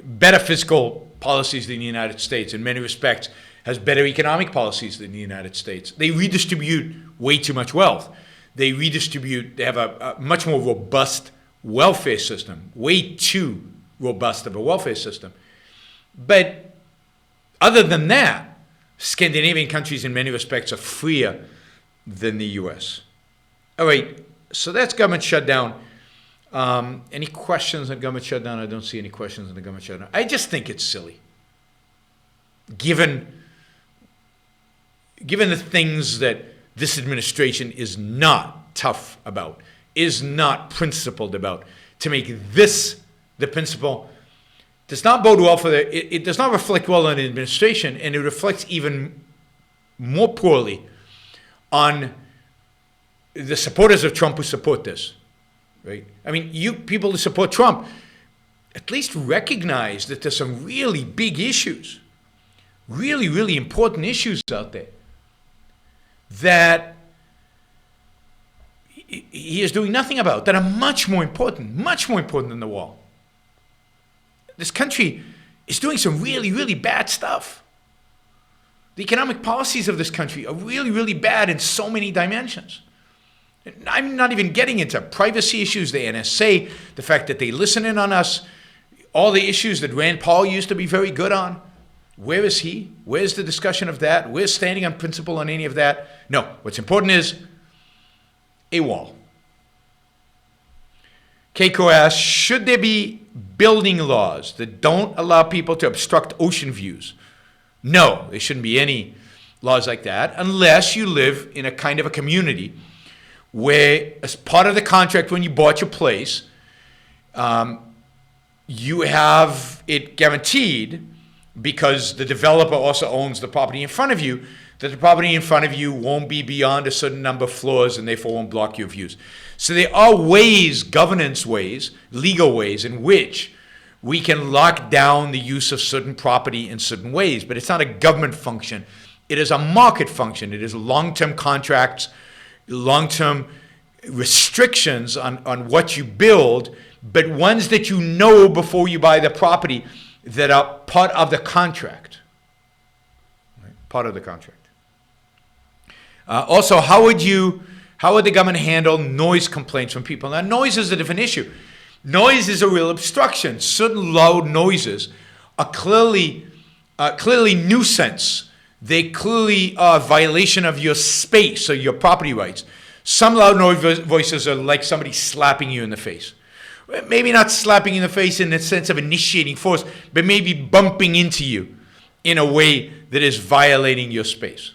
better fiscal policies than the United States. In many respects, has better economic policies than the United States. They redistribute way too much wealth. They have a much more robust welfare system, way too robust of a welfare system. But other than that, Scandinavian countries in many respects are freer than the U.S. All right, so that's government shutdown. Any questions on government shutdown? I don't see any questions on the government shutdown. I just think it's silly. Given the things that this administration is not tough about, is not principled about, to make this the principle does not bode well for it does not reflect well on the administration, and it reflects even more poorly on the supporters of Trump who support this, right? I mean, you people who support Trump at least recognize that there's some really big issues, really, really important issues out there that he is doing nothing about, that are much more important than the wall. this country is doing some really, really bad stuff. The economic policies of this country are really, really bad in so many dimensions. I'm not even getting into privacy issues, the NSA, the fact that they listen in on us, all the issues that Rand Paul used to be very good on. Where is he? Where's the discussion of that? Where's standing on principle on any of that? No, what's important is a wall. Keiko asks, should there be building laws that don't allow people to obstruct ocean views? No, there shouldn't be any laws like that unless you live in a kind of a community where, as part of the contract when you bought your place, you have it guaranteed, because the developer also owns the property in front of you, that the property in front of you won't be beyond a certain number of floors and therefore won't block your views. So there are ways, governance ways, legal ways, in which we can lock down the use of certain property in certain ways, but it's not a government function. It is a market function. It is long-term contracts, long-term restrictions on what you build, but ones that you know before you buy the property that are part of the contract. Right? Part of the contract. Also, how would the government handle noise complaints from people? Now, noise is a different issue. Noise is a real obstruction. Certain loud noises are clearly nuisance. They clearly are a violation of your space or your property rights. Some loud noise voices are like somebody slapping you in the face. Maybe not slapping you in the face in the sense of initiating force, but maybe bumping into you in a way that is violating your space.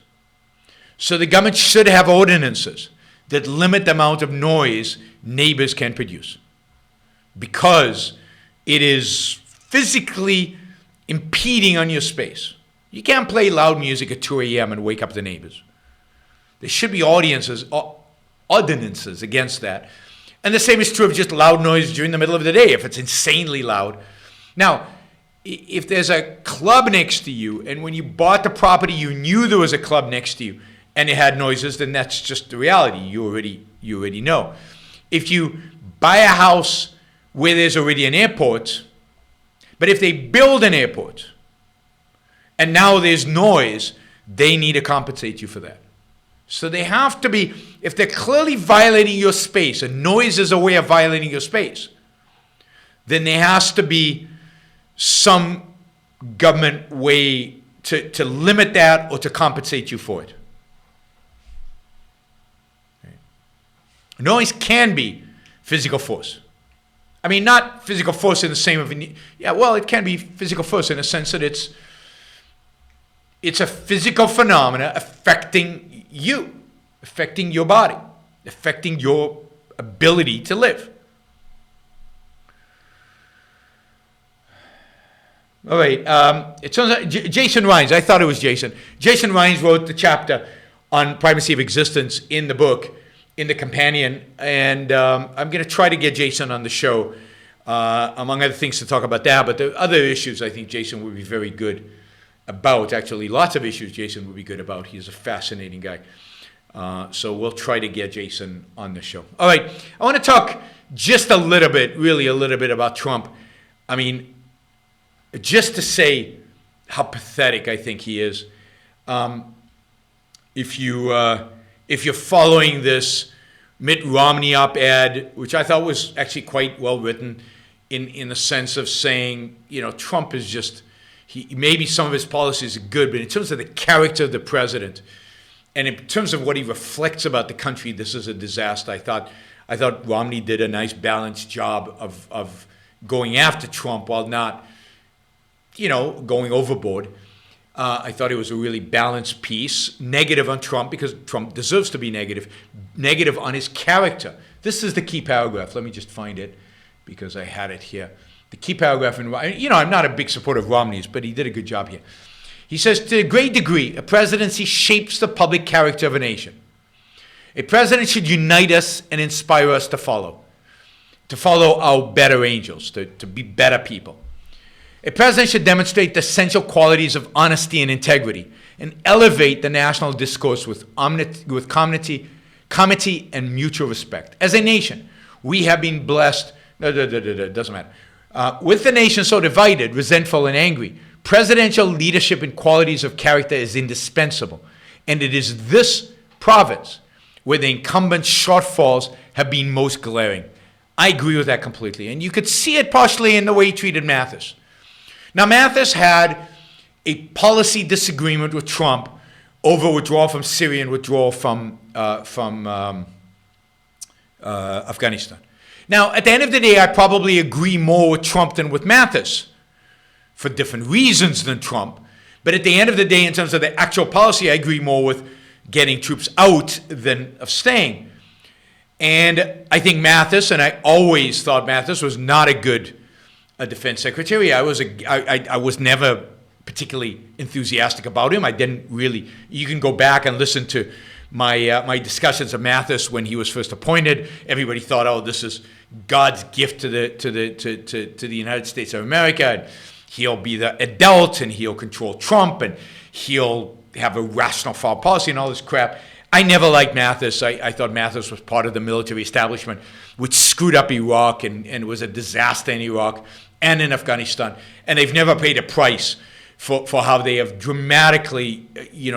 So the government should have ordinances that limit the amount of noise neighbors can produce, because it is physically impeding on your space. You can't play loud music at 2 a.m. and wake up the neighbors. There should be ordinances against that. And the same is true of just loud noise during the middle of the day, if it's insanely loud. Now, if there's a club next to you, and when you bought the property you knew there was a club next to you and it had noises, then that's just the reality. You already know. If you buy a house where there's already an airport, but if they build an airport and now there's noise, they need to compensate you for that. So they have to be, if they're clearly violating your space, and noise is a way of violating your space, then there has to be some government way to limit that or to compensate you for it. Okay. Noise can be physical force. I mean, not physical force in the same of, it can be physical force in the sense that it's a physical phenomena affecting you, affecting your body, affecting your ability to live. All right, it turns out Jason Rines, I thought it was Jason. Jason Rines wrote the chapter on primacy of existence in the book, in the companion, and I'm going to try to get Jason on the show, among other things, to talk about that, but the other issues I think Jason would be very good about. Actually, lots of issues Jason would be good about. He's a fascinating guy. So we'll try to get Jason on the show. All right, I want to talk just a little bit, really a little bit about Trump. I mean, just to say how pathetic I think he is. If you're following this Mitt Romney op-ed, which I thought was actually quite well written, in the sense of saying, Trump is just, maybe some of his policies are good, but in terms of the character of the president, and in terms of what he reflects about the country, this is a disaster. I thought Romney did a nice balanced job of going after Trump while not, going overboard. I thought it was a really balanced piece. Negative on Trump, because Trump deserves to be negative. Negative on his character. This is the key paragraph. Let me just find it, because I had it here. The key paragraph, I'm not a big supporter of Romney's, but he did a good job here. He says, to a great degree, a presidency shapes the public character of a nation. A president should unite us and inspire us to follow our better angels, to be better people. A president should demonstrate the essential qualities of honesty and integrity and elevate the national discourse with comity and mutual respect. As a nation, we have been blessed, doesn't matter. With the nation so divided, resentful, and angry, presidential leadership and qualities of character is indispensable. And it is this province where the incumbent shortfalls have been most glaring. I agree with that completely. And you could see it partially in the way he treated Mathis. Now, Mathis had a policy disagreement with Trump over withdrawal from Syria and withdrawal from Afghanistan. Now, at the end of the day, I probably agree more with Trump than with Mathis for different reasons than Trump. But at the end of the day, in terms of the actual policy, I agree more with getting troops out than of staying. And I think Mathis, and I always thought Mathis was not a good defense secretary. I was never particularly enthusiastic about him. I didn't really. You can go back and listen to my discussions of Mathis when he was first appointed. Everybody thought, oh, this is God's gift to the United States of America. And he'll be the adult, and he'll control Trump, and he'll have a rational foreign policy and all this crap. I never liked Mathis. I thought Mathis was part of the military establishment, which screwed up Iraq and was a disaster in Iraq and in Afghanistan. And they've never paid a price for how they have dramatically,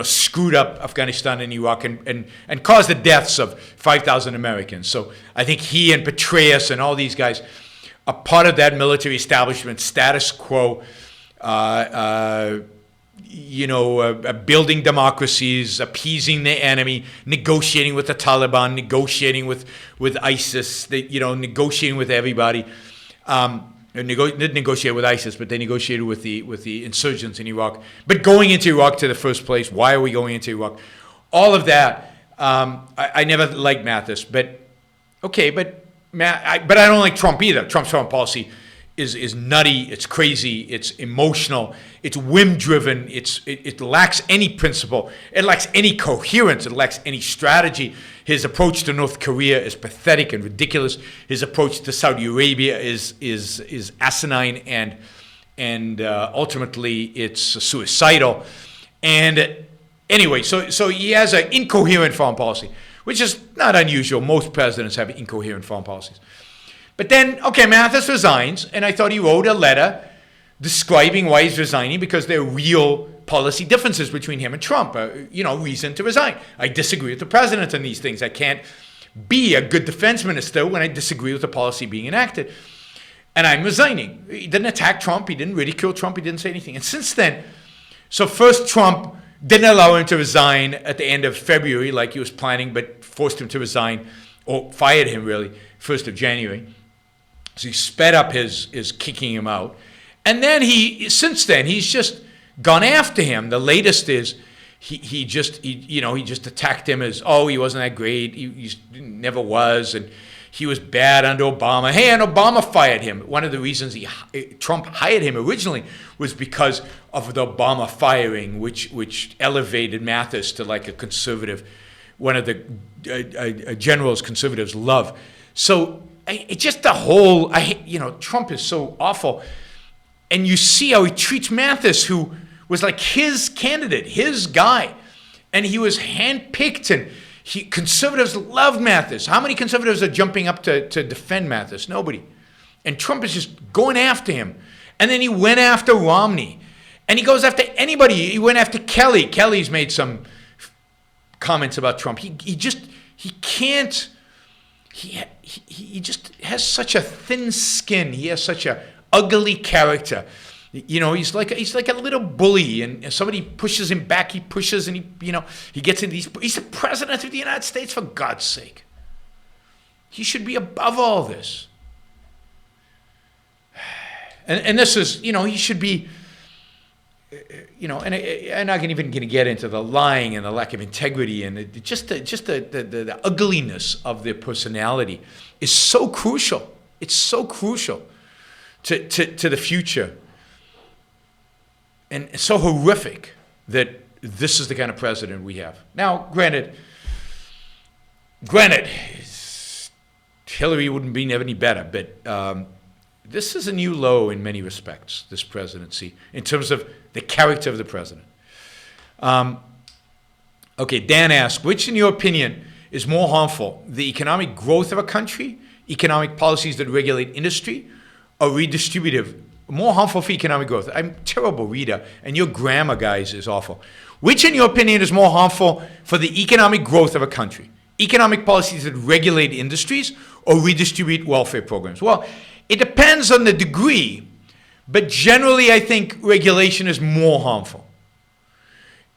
screwed up Afghanistan and Iraq and caused the deaths of 5,000 Americans. So I think he and Petraeus and all these guys are part of that military establishment, status quo, building democracies, appeasing the enemy, negotiating with the Taliban, negotiating with ISIS, negotiating with everybody. Didn't negotiate with ISIS, but they negotiated with the insurgents in Iraq. But going into Iraq to the first place, why are we going into Iraq? All of that, I never liked Mathis, but okay, but I don't like Trump either. Trump's foreign policy is nutty, it's crazy, it's emotional, it's whim-driven, it lacks any principle, it lacks any coherence, it lacks any strategy. His approach to North Korea is pathetic and ridiculous. His approach to Saudi Arabia is asinine and ultimately it's suicidal. And anyway, so he has an incoherent foreign policy, which is not unusual. Most presidents have incoherent foreign policies. But then, okay, Mathis resigns, and I thought he wrote a letter describing why he's resigning, because there are real policy differences between him and Trump. Reason to resign. I disagree with the president on these things. I can't be a good defense minister when I disagree with the policy being enacted. And I'm resigning. He didn't attack Trump. He didn't ridicule Trump. He didn't say anything. And since then, so first Trump didn't allow him to resign at the end of February like he was planning, but forced him to resign, or fired him really, 1st of January. So he sped up his kicking him out. And then since then, he's just gone after him. The latest is he just attacked him as, oh, he wasn't that great. He never was. And he was bad under Obama. Hey, and Obama fired him. One of the reasons Trump hired him originally was because of the Obama firing, which elevated Mathis to like a conservative, one of the generals conservatives love. So it's just the whole, Trump is so awful. And you see how he treats Mathis, who was like his candidate, his guy. And he was handpicked, and conservatives loved Mathis. How many conservatives are jumping up to defend Mathis? Nobody. And Trump is just going after him. And then he went after Romney. And he goes after anybody. He went after Kelly. Kelly's made some comments about Trump. He just has such a thin skin. He has such a ugly character. He's like a little bully, and somebody pushes him back. He pushes, and he gets into these. He's the president of the United States, for God's sake. He should be above all this. And this is, he should be. And I'm not even going to get into the lying and the lack of integrity, and just the ugliness of their personality is so crucial. It's so crucial to the future, and so horrific that this is the kind of president we have. Now, granted, Hillary wouldn't be any better, but this is a new low in many respects, this presidency, in terms of the character of the president. Okay, Dan asked, which in your opinion is more harmful, the economic growth of a country, economic policies that regulate industry, or redistributive, more harmful for economic growth? I'm a terrible reader, and your grammar, guys, is awful. Which, in your opinion, is more harmful for the economic growth of a country? Economic policies that regulate industries or redistribute welfare programs? Well, it depends on the degree, but generally I think regulation is more harmful.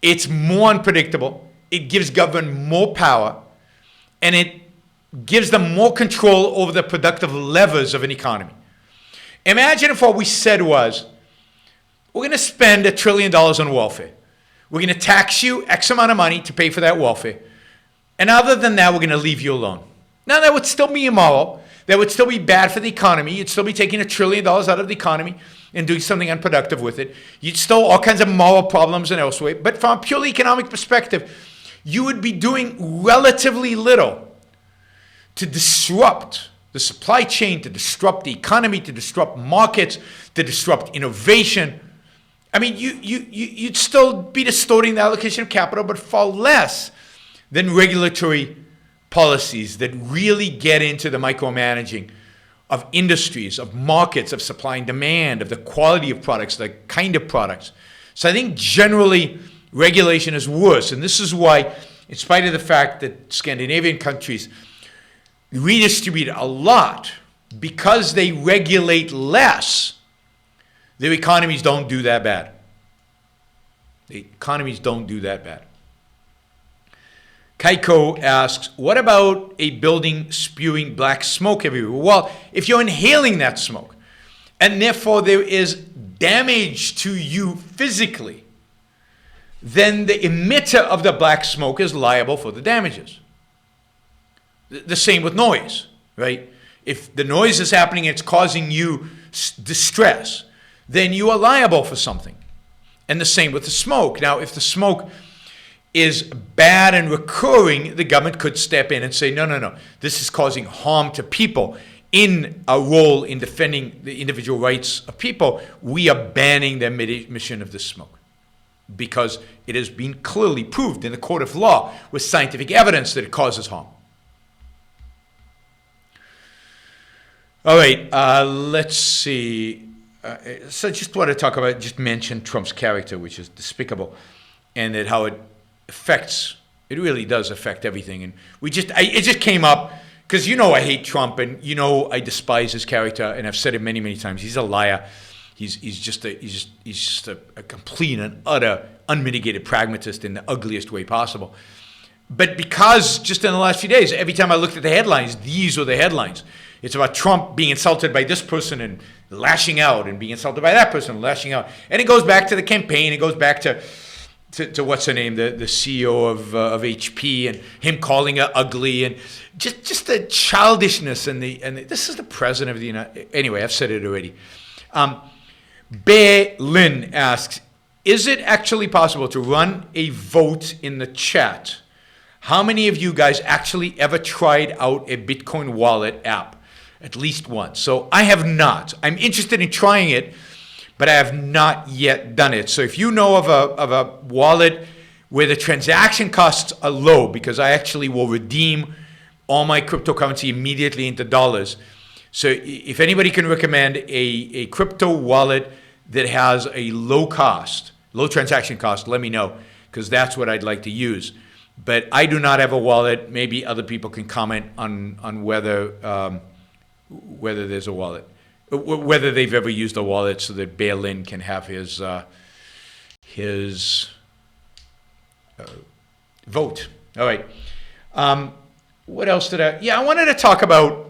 It's more unpredictable, it gives government more power, and it gives them more control over the productive levers of an economy. Imagine if what we said was, we're going to spend $1 trillion on welfare. We're going to tax you X amount of money to pay for that welfare. And other than that, we're going to leave you alone. Now, that would still be immoral. That would still be bad for the economy. You'd still be taking $1 trillion out of the economy and doing something unproductive with it. You'd still all kinds of moral problems and elsewhere. But from a purely economic perspective, you would be doing relatively little to disrupt the supply chain, to disrupt the economy, to disrupt markets, to disrupt innovation. I mean, you'd still be distorting the allocation of capital, but far less than regulatory policies that really get into the micromanaging of industries, of markets, of supply and demand, of the quality of products, the kind of products. So I think generally regulation is worse. And this is why, in spite of the fact that Scandinavian countries redistribute a lot, because they regulate less, their economies don't do that bad. The economies don't do that bad. Kaiko asks, what about a building spewing black smoke everywhere? Well, if you're inhaling that smoke, and therefore there is damage to you physically, then the emitter of the black smoke is liable for the damages. The same with noise, right? If the noise is happening and it's causing you distress, then you are liable for something. And the same with the smoke. Now, if the smoke is bad and recurring, the government could step in and say, no, this is causing harm to people. In a role in defending the individual rights of people, we are banning the emission of this smoke because it has been clearly proved in the court of law with scientific evidence that it causes harm. All right, let's see. So just want to talk about, just mention Trump's character, which is despicable, and that how it affects, it really does affect everything. And it just came up because I hate Trump, and I despise his character, and I've said it many, many times. He's a liar. He's just a complete and utter unmitigated pragmatist in the ugliest way possible. But because just in the last few days, every time I looked at the headlines, these were the headlines. It's about Trump being insulted by this person and lashing out, and being insulted by that person and lashing out. And it goes back to the campaign. It goes back to what's her name, the CEO of HP, and him calling her ugly, and just the childishness and this is the president of the United. Anyway, I've said it already. Bear Lin asks, is it actually possible to run a vote in the chat? How many of you guys actually ever tried out a Bitcoin wallet app? At least once. So I have not. I'm interested in trying it, but I have not yet done it. So if you know of a wallet where the transaction costs are low, because I actually will redeem all my cryptocurrency immediately into dollars. So if anybody can recommend a crypto wallet that has a low transaction cost, let me know, because that's what I'd like to use. But I do not have a wallet. Maybe other people can comment on whether there's a wallet, whether they've ever used a wallet, so that Bear Lin can have his vote. All right. What else did I wanted to talk about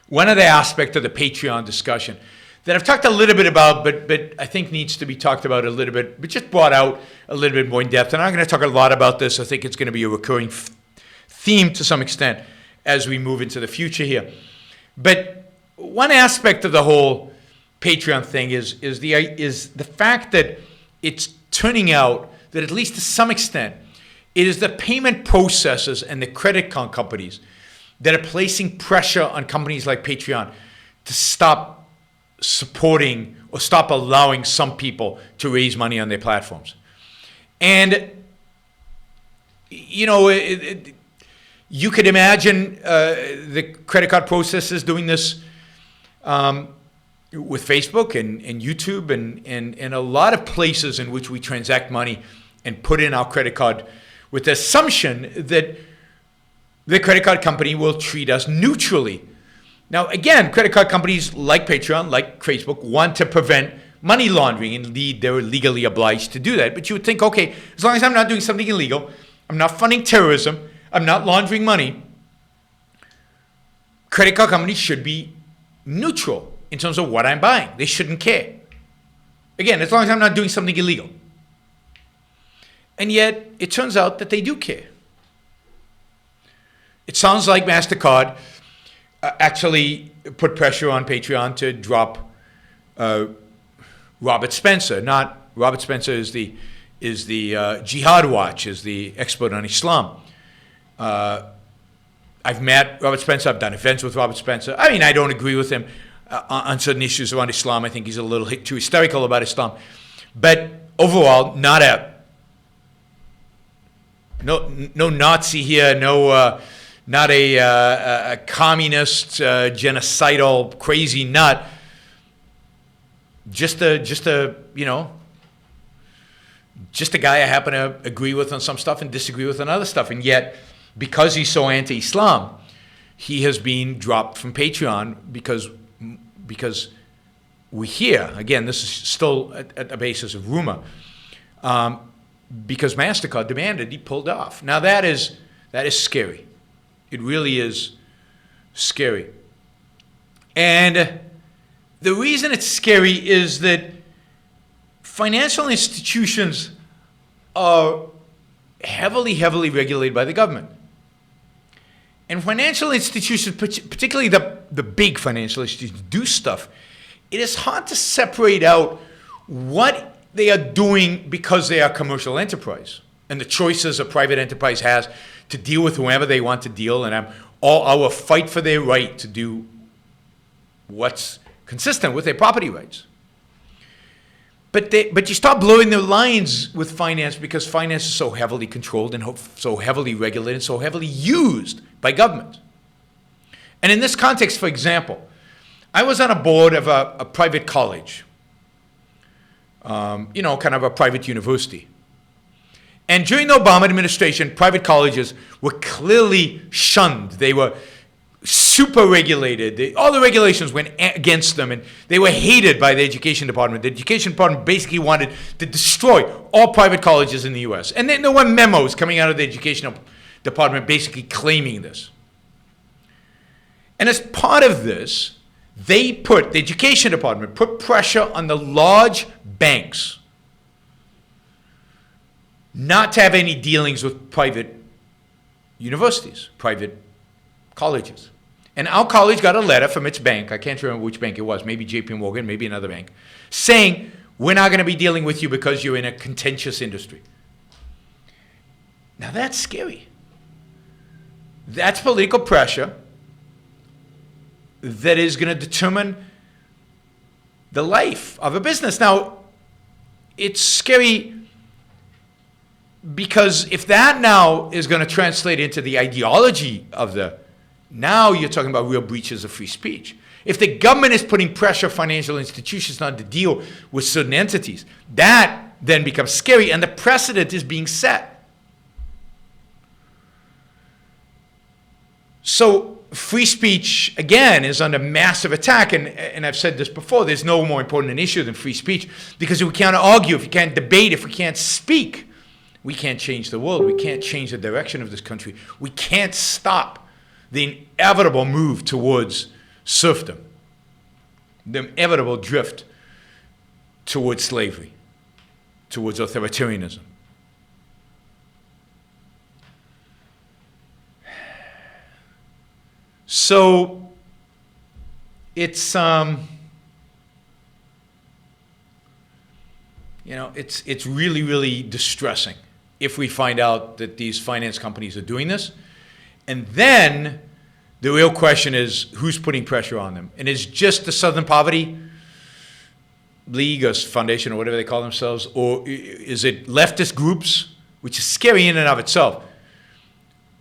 one other aspect of the Patreon discussion that I've talked a little bit about, but I think needs to be talked about a little bit, but just brought out a little bit more in depth. And I'm going to talk a lot about this. I think it's going to be a recurring theme to some extent as we move into the future here. But one aspect of the whole Patreon thing is the fact that it's turning out that, at least to some extent, it is the payment processors and the credit card companies that are placing pressure on companies like Patreon to stop supporting or stop allowing some people to raise money on their platforms. And, you could imagine the credit card processors doing this with Facebook and YouTube and a lot of places in which we transact money and put in our credit card with the assumption that the credit card company will treat us neutrally. Now, again, credit card companies like Patreon, like Facebook, want to prevent money laundering. Indeed, they're legally obliged to do that. But you would think, okay, as long as I'm not doing something illegal, I'm not funding terrorism, I'm not laundering money, credit card companies should be neutral in terms of what I'm buying. They shouldn't care. Again, as long as I'm not doing something illegal. And yet, it turns out that they do care. It sounds like MasterCard actually put pressure on Patreon to drop Robert Spencer. Not Robert Spencer is the Jihad Watch, is the expert on Islam. I've met Robert Spencer. I've done events with Robert Spencer. I mean, I don't agree with him on certain issues around Islam. I think he's a little too hysterical about Islam. But overall, not no Nazi here, not a communist, genocidal, crazy nut. Just a guy I happen to agree with on some stuff and disagree with on other stuff. And yet, because he's so anti-Islam, he has been dropped from Patreon because we hear, again, this is still at the basis of rumor, because MasterCard demanded he pulled off. Now that is scary. It really is scary. And the reason it's scary is that financial institutions are heavily regulated by the government. And financial institutions, particularly the big financial institutions, do stuff. It is hard to separate out what they are doing because they are commercial enterprise and the choices a private enterprise has to deal with whoever they want to deal, and our fight for their right to do what's consistent with their property rights. But you start blurring the lines with finance because finance is so heavily controlled and so heavily regulated and so heavily used by government. And in this context, for example, I was on a board of a private college, kind of a private university. And during the Obama administration, private colleges were clearly shunned. They were super regulated. All the regulations went against them, and they were hated by the education department. The education department basically wanted to destroy all private colleges in the U.S. And then there were memos coming out of the education department basically claiming this. And as part of this, the education department put pressure on the large banks not to have any dealings with private universities, private colleges. And our college got a letter from its bank, I can't remember which bank it was, maybe JP Morgan, maybe another bank, saying, we're not going to be dealing with you because you're in a contentious industry. Now that's scary. That's political pressure that is going to determine the life of a business. Now, it's scary because if that now is going to translate into the ideology of now you're talking about real breaches of free speech. If the government is putting pressure on financial institutions not to deal with certain entities, that then becomes scary, and the precedent is being set. So free speech, again, is under massive attack, and I've said this before, there's no more important an issue than free speech, because if we can't argue, if we can't debate, if we can't speak, we can't change the world. We can't change the direction of this country. We can't stop the inevitable move towards serfdom, the inevitable drift towards slavery, towards authoritarianism. So it's it's really, really distressing if we find out that these finance companies are doing this. And then the real question is, who's putting pressure on them? And is just the Southern Poverty League or Foundation or whatever they call themselves, or is it leftist groups, which is scary in and of itself,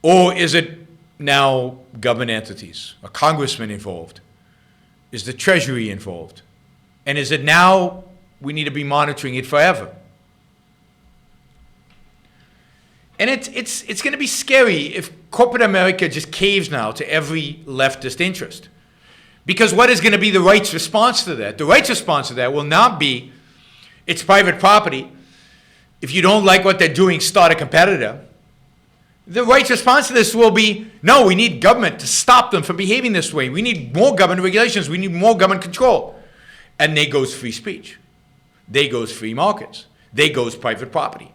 or is it now government entities? Are congressmen involved? Is the Treasury involved? And is it now we need to be monitoring it forever? And it's going to be scary if corporate America just caves now to every leftist interest. Because what is going to be the right's response to that? The right's response to that will not be, it's private property. If you don't like what they're doing, start a competitor. The right's response to this will be, no, we need government to stop them from behaving this way. We need more government regulations. We need more government control. And there goes free speech. There goes free markets. There goes private property.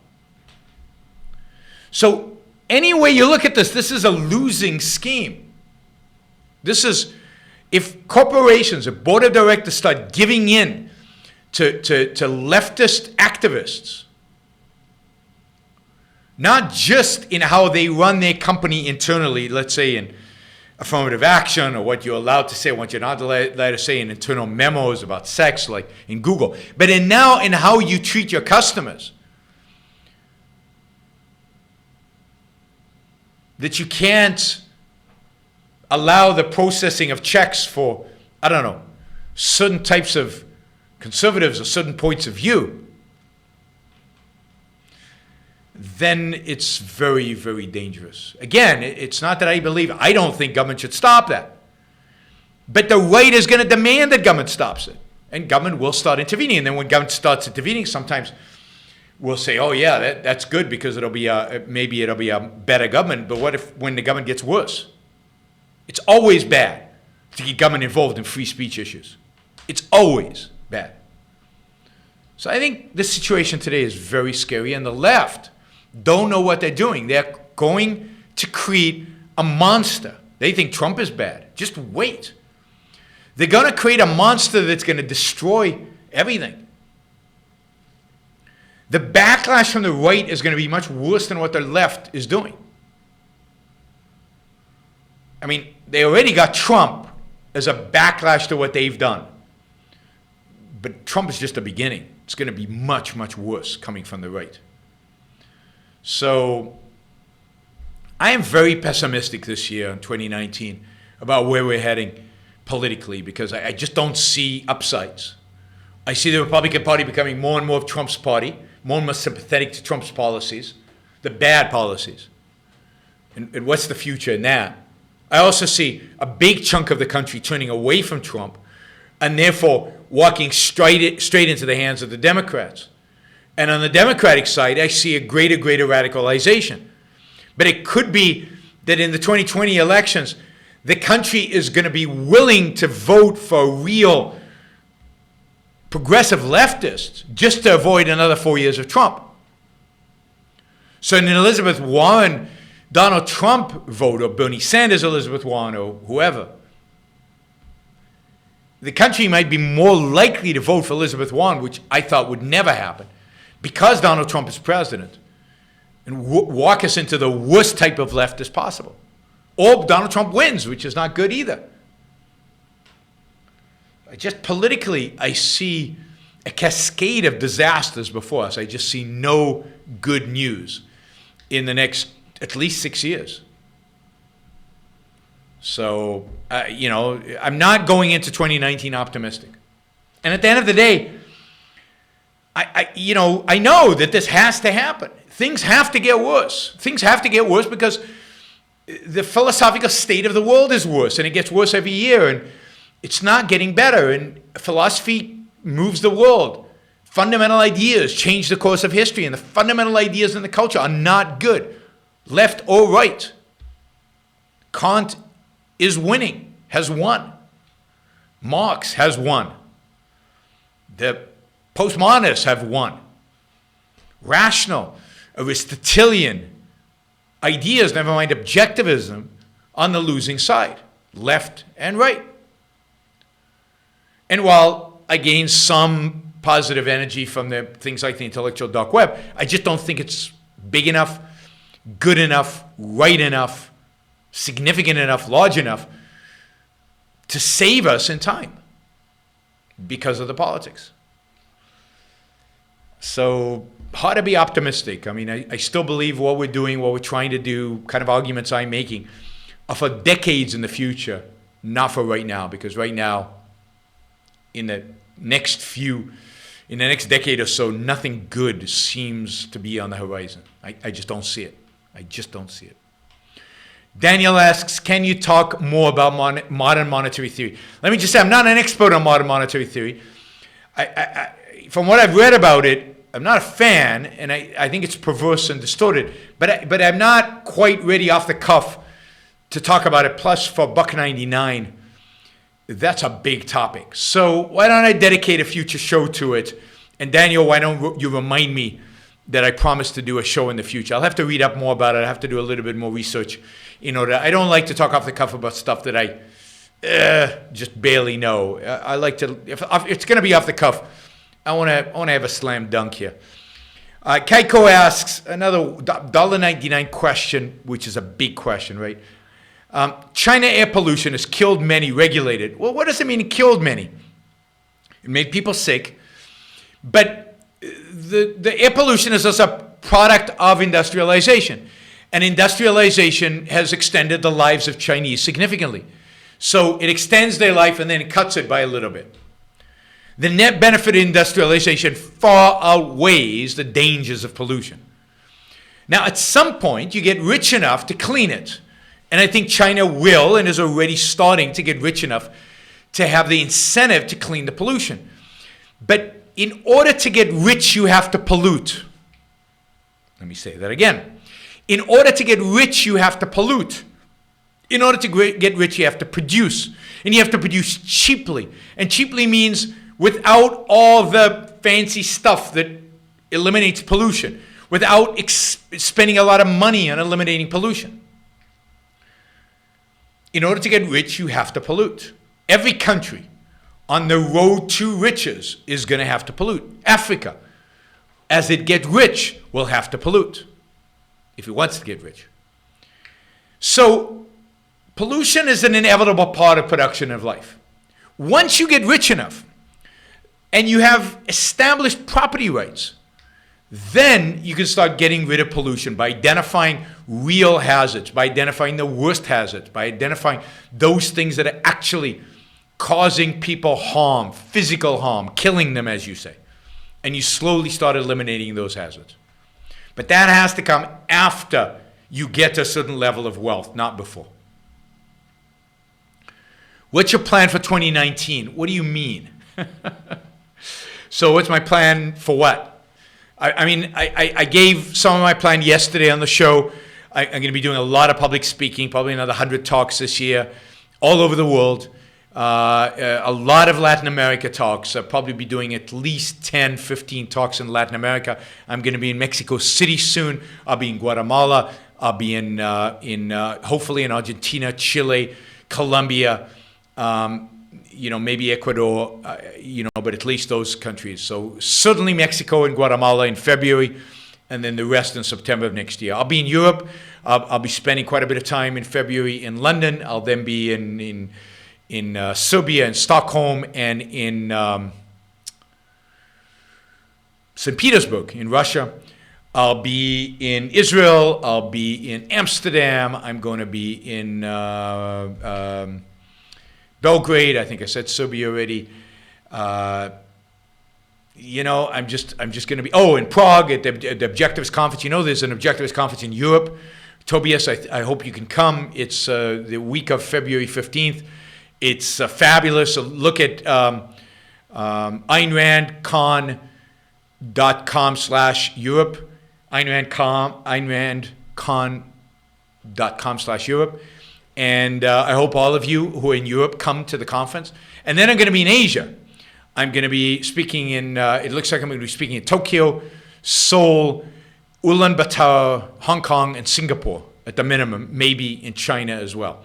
So any way you look at this, this is a losing scheme. This is, if corporations, a board of directors start giving in to leftist activists, not just in how they run their company internally, let's say in affirmative action or what you're allowed to say, what you're not allowed to say in internal memos about sex, like in Google, but now in how you treat your customers. That you can't allow the processing of checks for, I don't know, certain types of conservatives or certain points of view, then it's very, very dangerous. Again, it's not that I don't think government should stop that. But the right is going to demand that government stops it. And government will start intervening. And then when government starts intervening, sometimes we'll say, oh yeah, that's good because maybe it'll be a better government. But what if when the government gets worse? It's always bad to get government involved in free speech issues. It's always bad. So I think this situation today is very scary, and the left don't know what they're doing. They're going to create a monster. They think Trump is bad. Just wait. They're going to create a monster that's going to destroy everything. The backlash from the right is going to be much worse than what the left is doing. I mean, they already got Trump as a backlash to what they've done. But Trump is just the beginning. It's going to be much, much worse coming from the right. So I am very pessimistic this year in 2019 about where we're heading politically because I just don't see upsides. I see the Republican Party becoming more and more of Trump's party, more and more sympathetic to Trump's policies, the bad policies. And what's the future in that? I also see a big chunk of the country turning away from Trump and therefore walking straight into the hands of the Democrats. And on the Democratic side, I see a greater radicalization. But it could be that in the 2020 elections, the country is going to be willing to vote for real progressive leftists just to avoid another 4 years of Trump. So in an Elizabeth Warren, Donald Trump vote, or Bernie Sanders, Elizabeth Warren, or whoever, the country might be more likely to vote for Elizabeth Warren, which I thought would never happen, because Donald Trump is president, and walk us into the worst type of left as possible. Or Donald Trump wins, which is not good either. Just politically, I see a cascade of disasters before us. I just see no good news in the next at least 6 years. So, I'm not going into 2019 optimistic. And at the end of the day, I know that this has to happen. Things have to get worse. Things have to get worse because the philosophical state of the world is worse, and it gets worse every year, and it's not getting better. And philosophy moves the world. Fundamental ideas change the course of history, and the fundamental ideas in the culture are not good, left or right. Kant is winning, has won. Marx has won. The postmodernists have won. Rational, Aristotelian ideas, never mind objectivism, on the losing side, left and right. And while I gain some positive energy from the things like the intellectual dark web, I just don't think it's big enough, good enough, right enough, significant enough, large enough to save us in time because of the politics. So hard to be optimistic. I mean, I still believe what we're doing, what we're trying to do, kind of arguments I'm making, are for decades in the future, not for right now, because right now, in the in the next decade or so, nothing good seems to be on the horizon. I just don't see it. I just don't see it. Daniel asks, can you talk more about modern monetary theory? Let me just say, I'm not an expert on modern monetary theory. From what I've read about it, I'm not a fan, and I think it's perverse and distorted, but I'm not quite ready off the cuff to talk about it. Plus, for $1.99, that's a big topic. So why don't I dedicate a future show to it? And Daniel, why don't you remind me that I promised to do a show in the future? I'll have to read up more about it. I have to do a little bit more research in order. I don't like to talk off the cuff about stuff that I just barely know. I like to, if it's going to be off the cuff, I want to have a slam dunk here. Kaiko asks another $1.99 question, which is a big question, right? China air pollution has killed many, regulated. Well, what does it mean it killed many? It made people sick. But the air pollution is also a product of industrialization. And industrialization has extended the lives of Chinese significantly. So it extends their life and then it cuts it by a little bit. The net benefit of industrialization far outweighs the dangers of pollution. Now, at some point, you get rich enough to clean it. And I think China will and is already starting to get rich enough to have the incentive to clean the pollution. But in order to get rich, you have to pollute. Let me say that again. In order to get rich, you have to pollute. In order to get rich, you have to produce. And you have to produce cheaply. And cheaply means without all the fancy stuff that eliminates pollution, without spending a lot of money on eliminating pollution. In order to get rich, you have to pollute. Every country on the road to riches is going to have to pollute. Africa, as it gets rich, will have to pollute if it wants to get rich. So pollution is an inevitable part of production of life. Once you get rich enough and you have established property rights, then you can start getting rid of pollution by identifying real hazards, by identifying the worst hazards, by identifying those things that are actually causing people harm, physical harm, killing them, as you say. And you slowly start eliminating those hazards. But that has to come after you get to a certain level of wealth, not before. What's your plan for 2019? What do you mean? So what's my plan for what? I gave some of my plan yesterday on the show. I'm going to be doing a lot of public speaking, probably another 100 talks this year, all over the world. A lot of Latin America talks. I'll probably be doing at least 10, 15 talks in Latin America. I'm going to be in Mexico City soon. I'll be in Guatemala. I'll be in hopefully in Argentina, Chile, Colombia, maybe Ecuador, but at least those countries. So certainly Mexico and Guatemala in February, and then the rest in September of next year. I'll be in Europe. I'll be spending quite a bit of time in February in London. I'll then be in Serbia and Stockholm and in St. Petersburg in Russia. I'll be in Israel. I'll be in Amsterdam. I'm going to be in Belgrade. I think I said Serbia already. I'm just going to be, in Prague at the Objectivist conference. There's an Objectivist conference in Europe. Tobias, I hope you can come. It's the week of February 15th. It's fabulous. So look at AynRandCon.com/Europe, AynRandCon.com/Europe. And I hope all of you who are in Europe come to the conference. And then I'm going to be in Asia. I'm going to be speaking it looks like I'm going to be speaking in Tokyo, Seoul, Ulaanbaatar, Hong Kong, and Singapore at the minimum, maybe in China as well.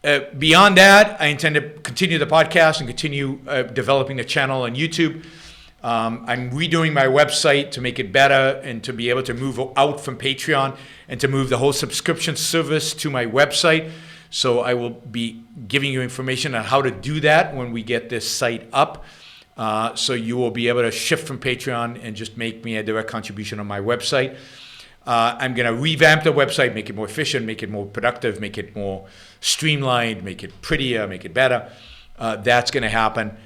Beyond that, I intend to continue the podcast and continue developing the channel on YouTube. I'm redoing my website to make it better and to be able to move out from Patreon and to move the whole subscription service to my website. So I will be giving you information on how to do that when we get this site up. So you will be able to shift from Patreon and just make me a direct contribution on my website. I'm going to revamp the website, make it more efficient, make it more productive, make it more streamlined, make it prettier, make it better. That's going to happen.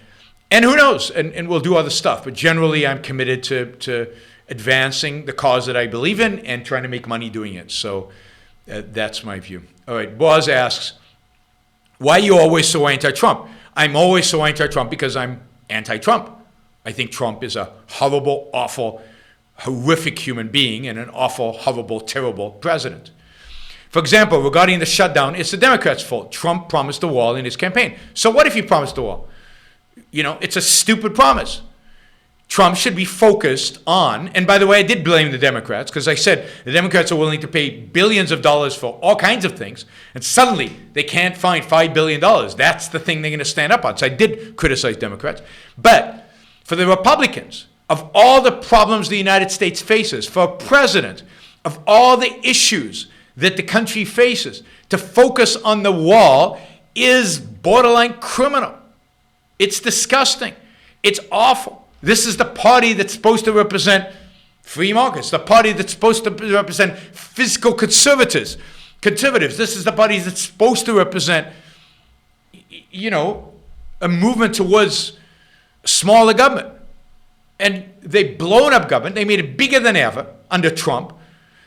And who knows? And we'll do other stuff. But generally, I'm committed to advancing the cause that I believe in and trying to make money doing it. So that's my view. All right. Boaz asks, why are you always so anti-Trump? I'm always so anti-Trump because I'm anti-Trump. I think Trump is a horrible, awful, horrific human being and an awful, horrible, terrible president. For example, regarding the shutdown, it's the Democrats' fault. Trump promised the wall in his campaign. So what if he promised the wall? You know, it's a stupid promise. Trump should be focused on, and by the way, I did blame the Democrats because I said the Democrats are willing to pay billions of dollars for all kinds of things, and suddenly they can't find $5 billion. That's the thing they're going to stand up on. So I did criticize Democrats. But for the Republicans, of all the problems the United States faces, for a president, of all the issues that the country faces, to focus on the wall is borderline criminal. It's disgusting. It's awful. This is the party that's supposed to represent free markets, the party that's supposed to represent fiscal conservatives. This is the party that's supposed to represent, you know, a movement towards smaller government. And they've blown up government. They made it bigger than ever under Trump.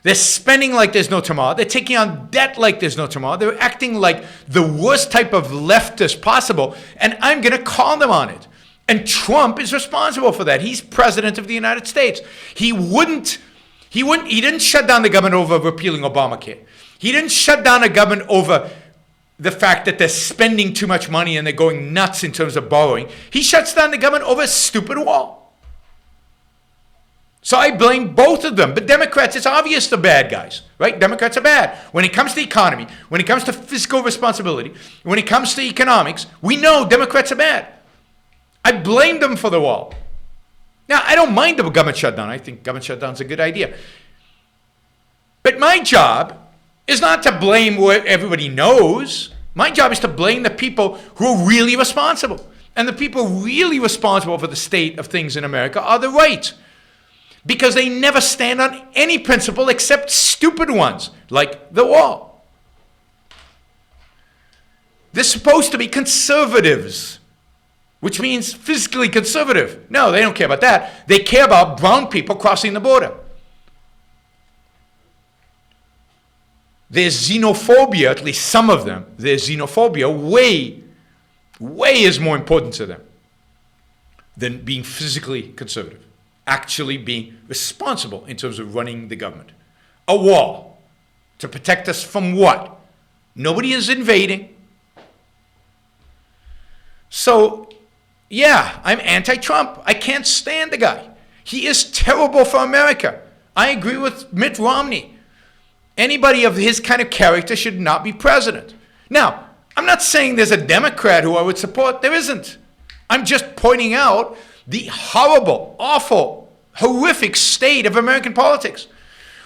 They're spending like there's no tomorrow. They're taking on debt like there's no tomorrow. They're acting like the worst type of leftist possible. And I'm going to call them on it. And Trump is responsible for that. He's president of the United States. He didn't shut down the government over repealing Obamacare. He didn't shut down the government over the fact that they're spending too much money and they're going nuts in terms of borrowing. He shuts down the government over a stupid wall. So I blame both of them. But Democrats, it's obvious they're bad guys, right? Democrats are bad. When it comes to economy, when it comes to fiscal responsibility, when it comes to economics, we know Democrats are bad. I blame them for the wall. Now, I don't mind the government shutdown. I think government shutdown is a good idea. But my job is not to blame what everybody knows. My job is to blame the people who are really responsible. And the people really responsible for the state of things in America are the right. Because they never stand on any principle except stupid ones, like the wall. They're supposed to be conservatives, which means fiscally conservative. No, they don't care about that. They care about brown people crossing the border. There's xenophobia, at least some of them, there's xenophobia way is more important to them than being physically conservative. Actually being responsible in terms of running the government. A wall to protect us from what? Nobody is invading. So, yeah, I'm anti-Trump. I can't stand the guy. He is terrible for America. I agree with Mitt Romney. Anybody of his kind of character should not be president. Now, I'm not saying there's a Democrat who I would support. There isn't. I'm just pointing out the horrible, awful, horrific state of American politics,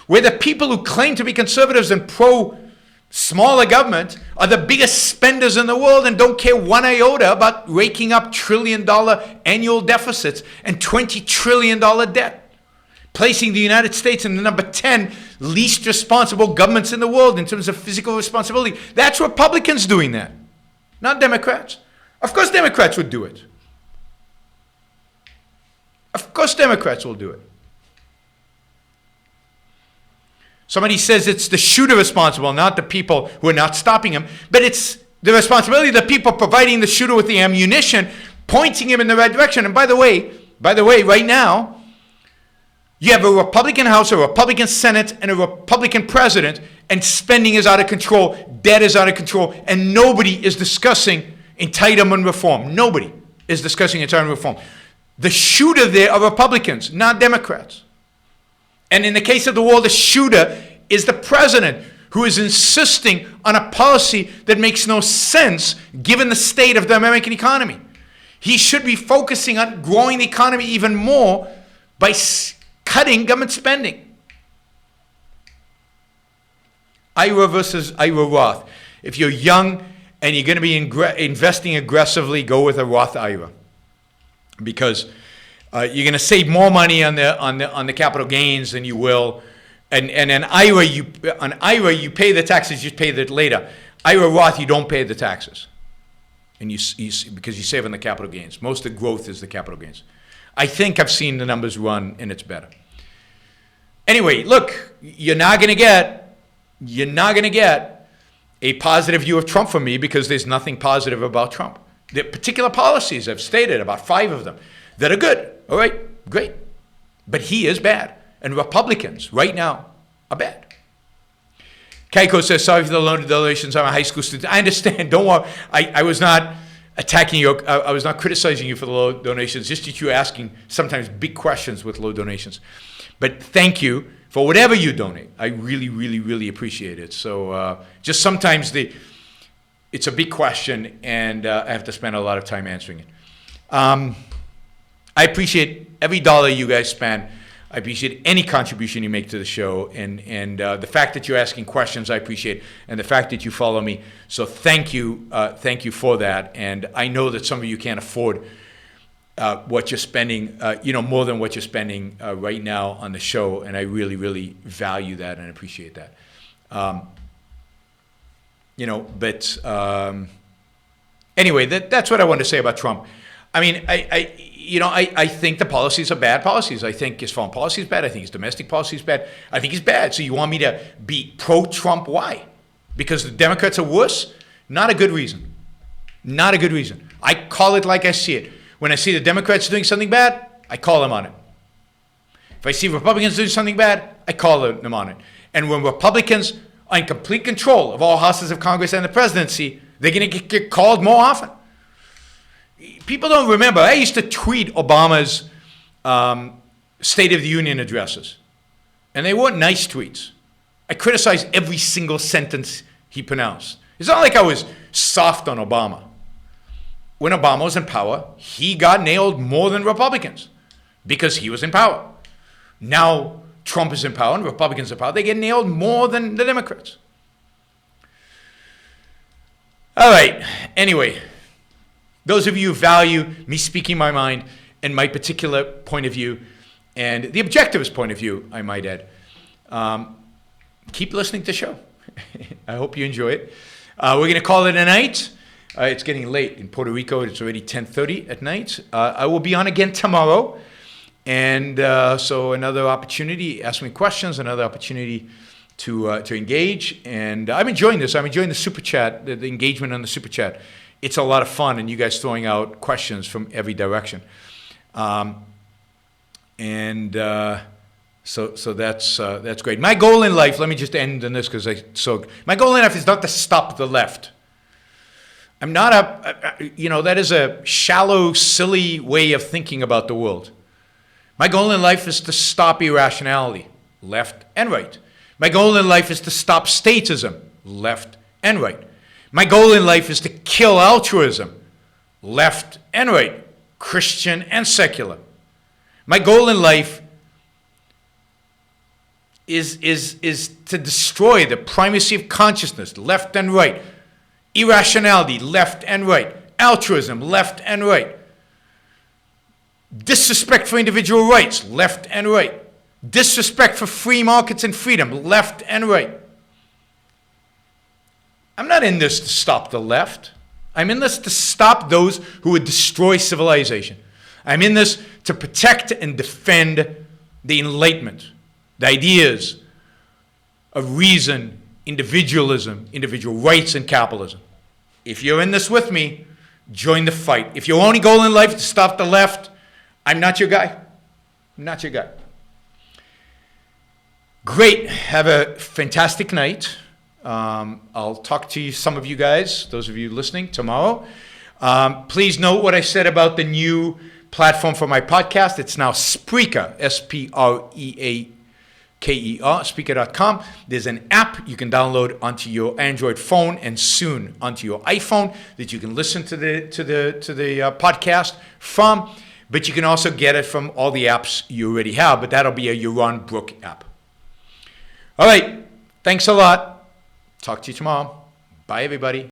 where the people who claim to be conservatives and pro-smaller government are the biggest spenders in the world and don't care one iota about raking up trillion-dollar annual deficits and $20 trillion debt, placing the United States in the number 10 least responsible governments in the world in terms of fiscal responsibility. That's Republicans doing that, not Democrats. Of course Democrats would do it. Of course Democrats will do it. Somebody says it's the shooter responsible, not the people who are not stopping him. But it's the responsibility of the people providing the shooter with the ammunition, pointing him in the right direction. And by the way, right now, you have a Republican House, a Republican Senate, and a Republican president, and spending is out of control, debt is out of control, and nobody is discussing entitlement reform. Nobody is discussing entitlement reform. The shooter there are Republicans, not Democrats. And in the case of the wall, the shooter is the president who is insisting on a policy that makes no sense given the state of the American economy. He should be focusing on growing the economy even more by cutting government spending. IRA versus IRA Roth. If you're young and you're going to be investing aggressively, go with a Roth IRA. Because you're going to save more money on the capital gains than you will, and an IRA you pay the taxes, you pay that later. IRA Roth, you don't pay the taxes. and because you save on the capital gains. Most of the growth is the capital gains. I think I've seen the numbers run, and it's better. Anyway, look, you're not going to get a positive view of Trump from me because there's nothing positive about Trump. There are particular policies I've stated, about 5 of them, that are good. All right, great. But he is bad. And Republicans right now are bad. Keiko says, sorry for the loan donations. I'm a high school student. I understand. Don't worry. I was not attacking you. I was not criticizing you for the low donations, just that you're asking sometimes big questions with low donations. But thank you for whatever you donate. I really, really, really appreciate it. So just sometimes it's a big question, and I have to spend a lot of time answering it. I appreciate every dollar you guys spend. I appreciate any contribution you make to the show, and the fact that you're asking questions, I appreciate, and the fact that you follow me. So thank you for that. And I know that some of you can't afford what you're spending, more than what you're spending right now on the show, and I really, really value that and appreciate that. Anyway, that's what I wanted to say about Trump. I mean, I think the policies are bad policies. I think his foreign policy is bad. I think his domestic policy is bad. I think he's bad. So you want me to be pro-Trump? Why? Because the Democrats are worse? Not a good reason. Not a good reason. I call it like I see it. When I see the Democrats doing something bad, I call them on it. If I see Republicans doing something bad, I call them on it. And when Republicans are in complete control of all houses of Congress and the presidency, they're going to get called more often. People don't remember. I used to tweet Obama's State of the Union addresses. And they weren't nice tweets. I criticized every single sentence he pronounced. It's not like I was soft on Obama. When Obama was in power, he got nailed more than Republicans because he was in power. Now Trump is in power and Republicans are in power. They get nailed more than the Democrats. All right. Anyway, those of you who value me speaking my mind and my particular point of view and the objectivist point of view, I might add, keep listening to the show. I hope you enjoy it. We're going to call it a night. It's getting late in Puerto Rico. It's already 10:30 at night. I will be on again tomorrow. And so another opportunity, ask me questions, another opportunity to engage. And I'm enjoying this. I'm enjoying the Super Chat, the engagement on the Super Chat. It's a lot of fun, and you guys throwing out questions from every direction. So that's great. My goal in life, let me just end on this because my goal in life is not to stop the left. I'm not that is a shallow, silly way of thinking about the world. My goal in life is to stop irrationality, left and right. My goal in life is to stop statism, left and right. My goal in life is to kill altruism, left and right, Christian and secular. My goal in life is to destroy the primacy of consciousness, left and right. Irrationality, left and right. Altruism, left and right. Disrespect for individual rights, left and right. Disrespect for free markets and freedom, left and right. I'm not in this to stop the left. I'm in this to stop those who would destroy civilization. I'm in this to protect and defend the Enlightenment, the ideas of reason, individualism, individual rights, and capitalism. If you're in this with me, join the fight. If your only goal in life is to stop the left, I'm not your guy. I'm not your guy. Great. Have a fantastic night. I'll talk to some of you guys, those of you listening, tomorrow. Please note what I said about the new platform for my podcast. It's now Spreaker, Spreaker, Spreaker.com. There's an app you can download onto your Android phone and soon onto your iPhone that you can listen to the podcast from. But you can also get it from all the apps you already have. But that'll be a Yaron Brook app. All right. Thanks a lot. Talk to you tomorrow. Bye, everybody.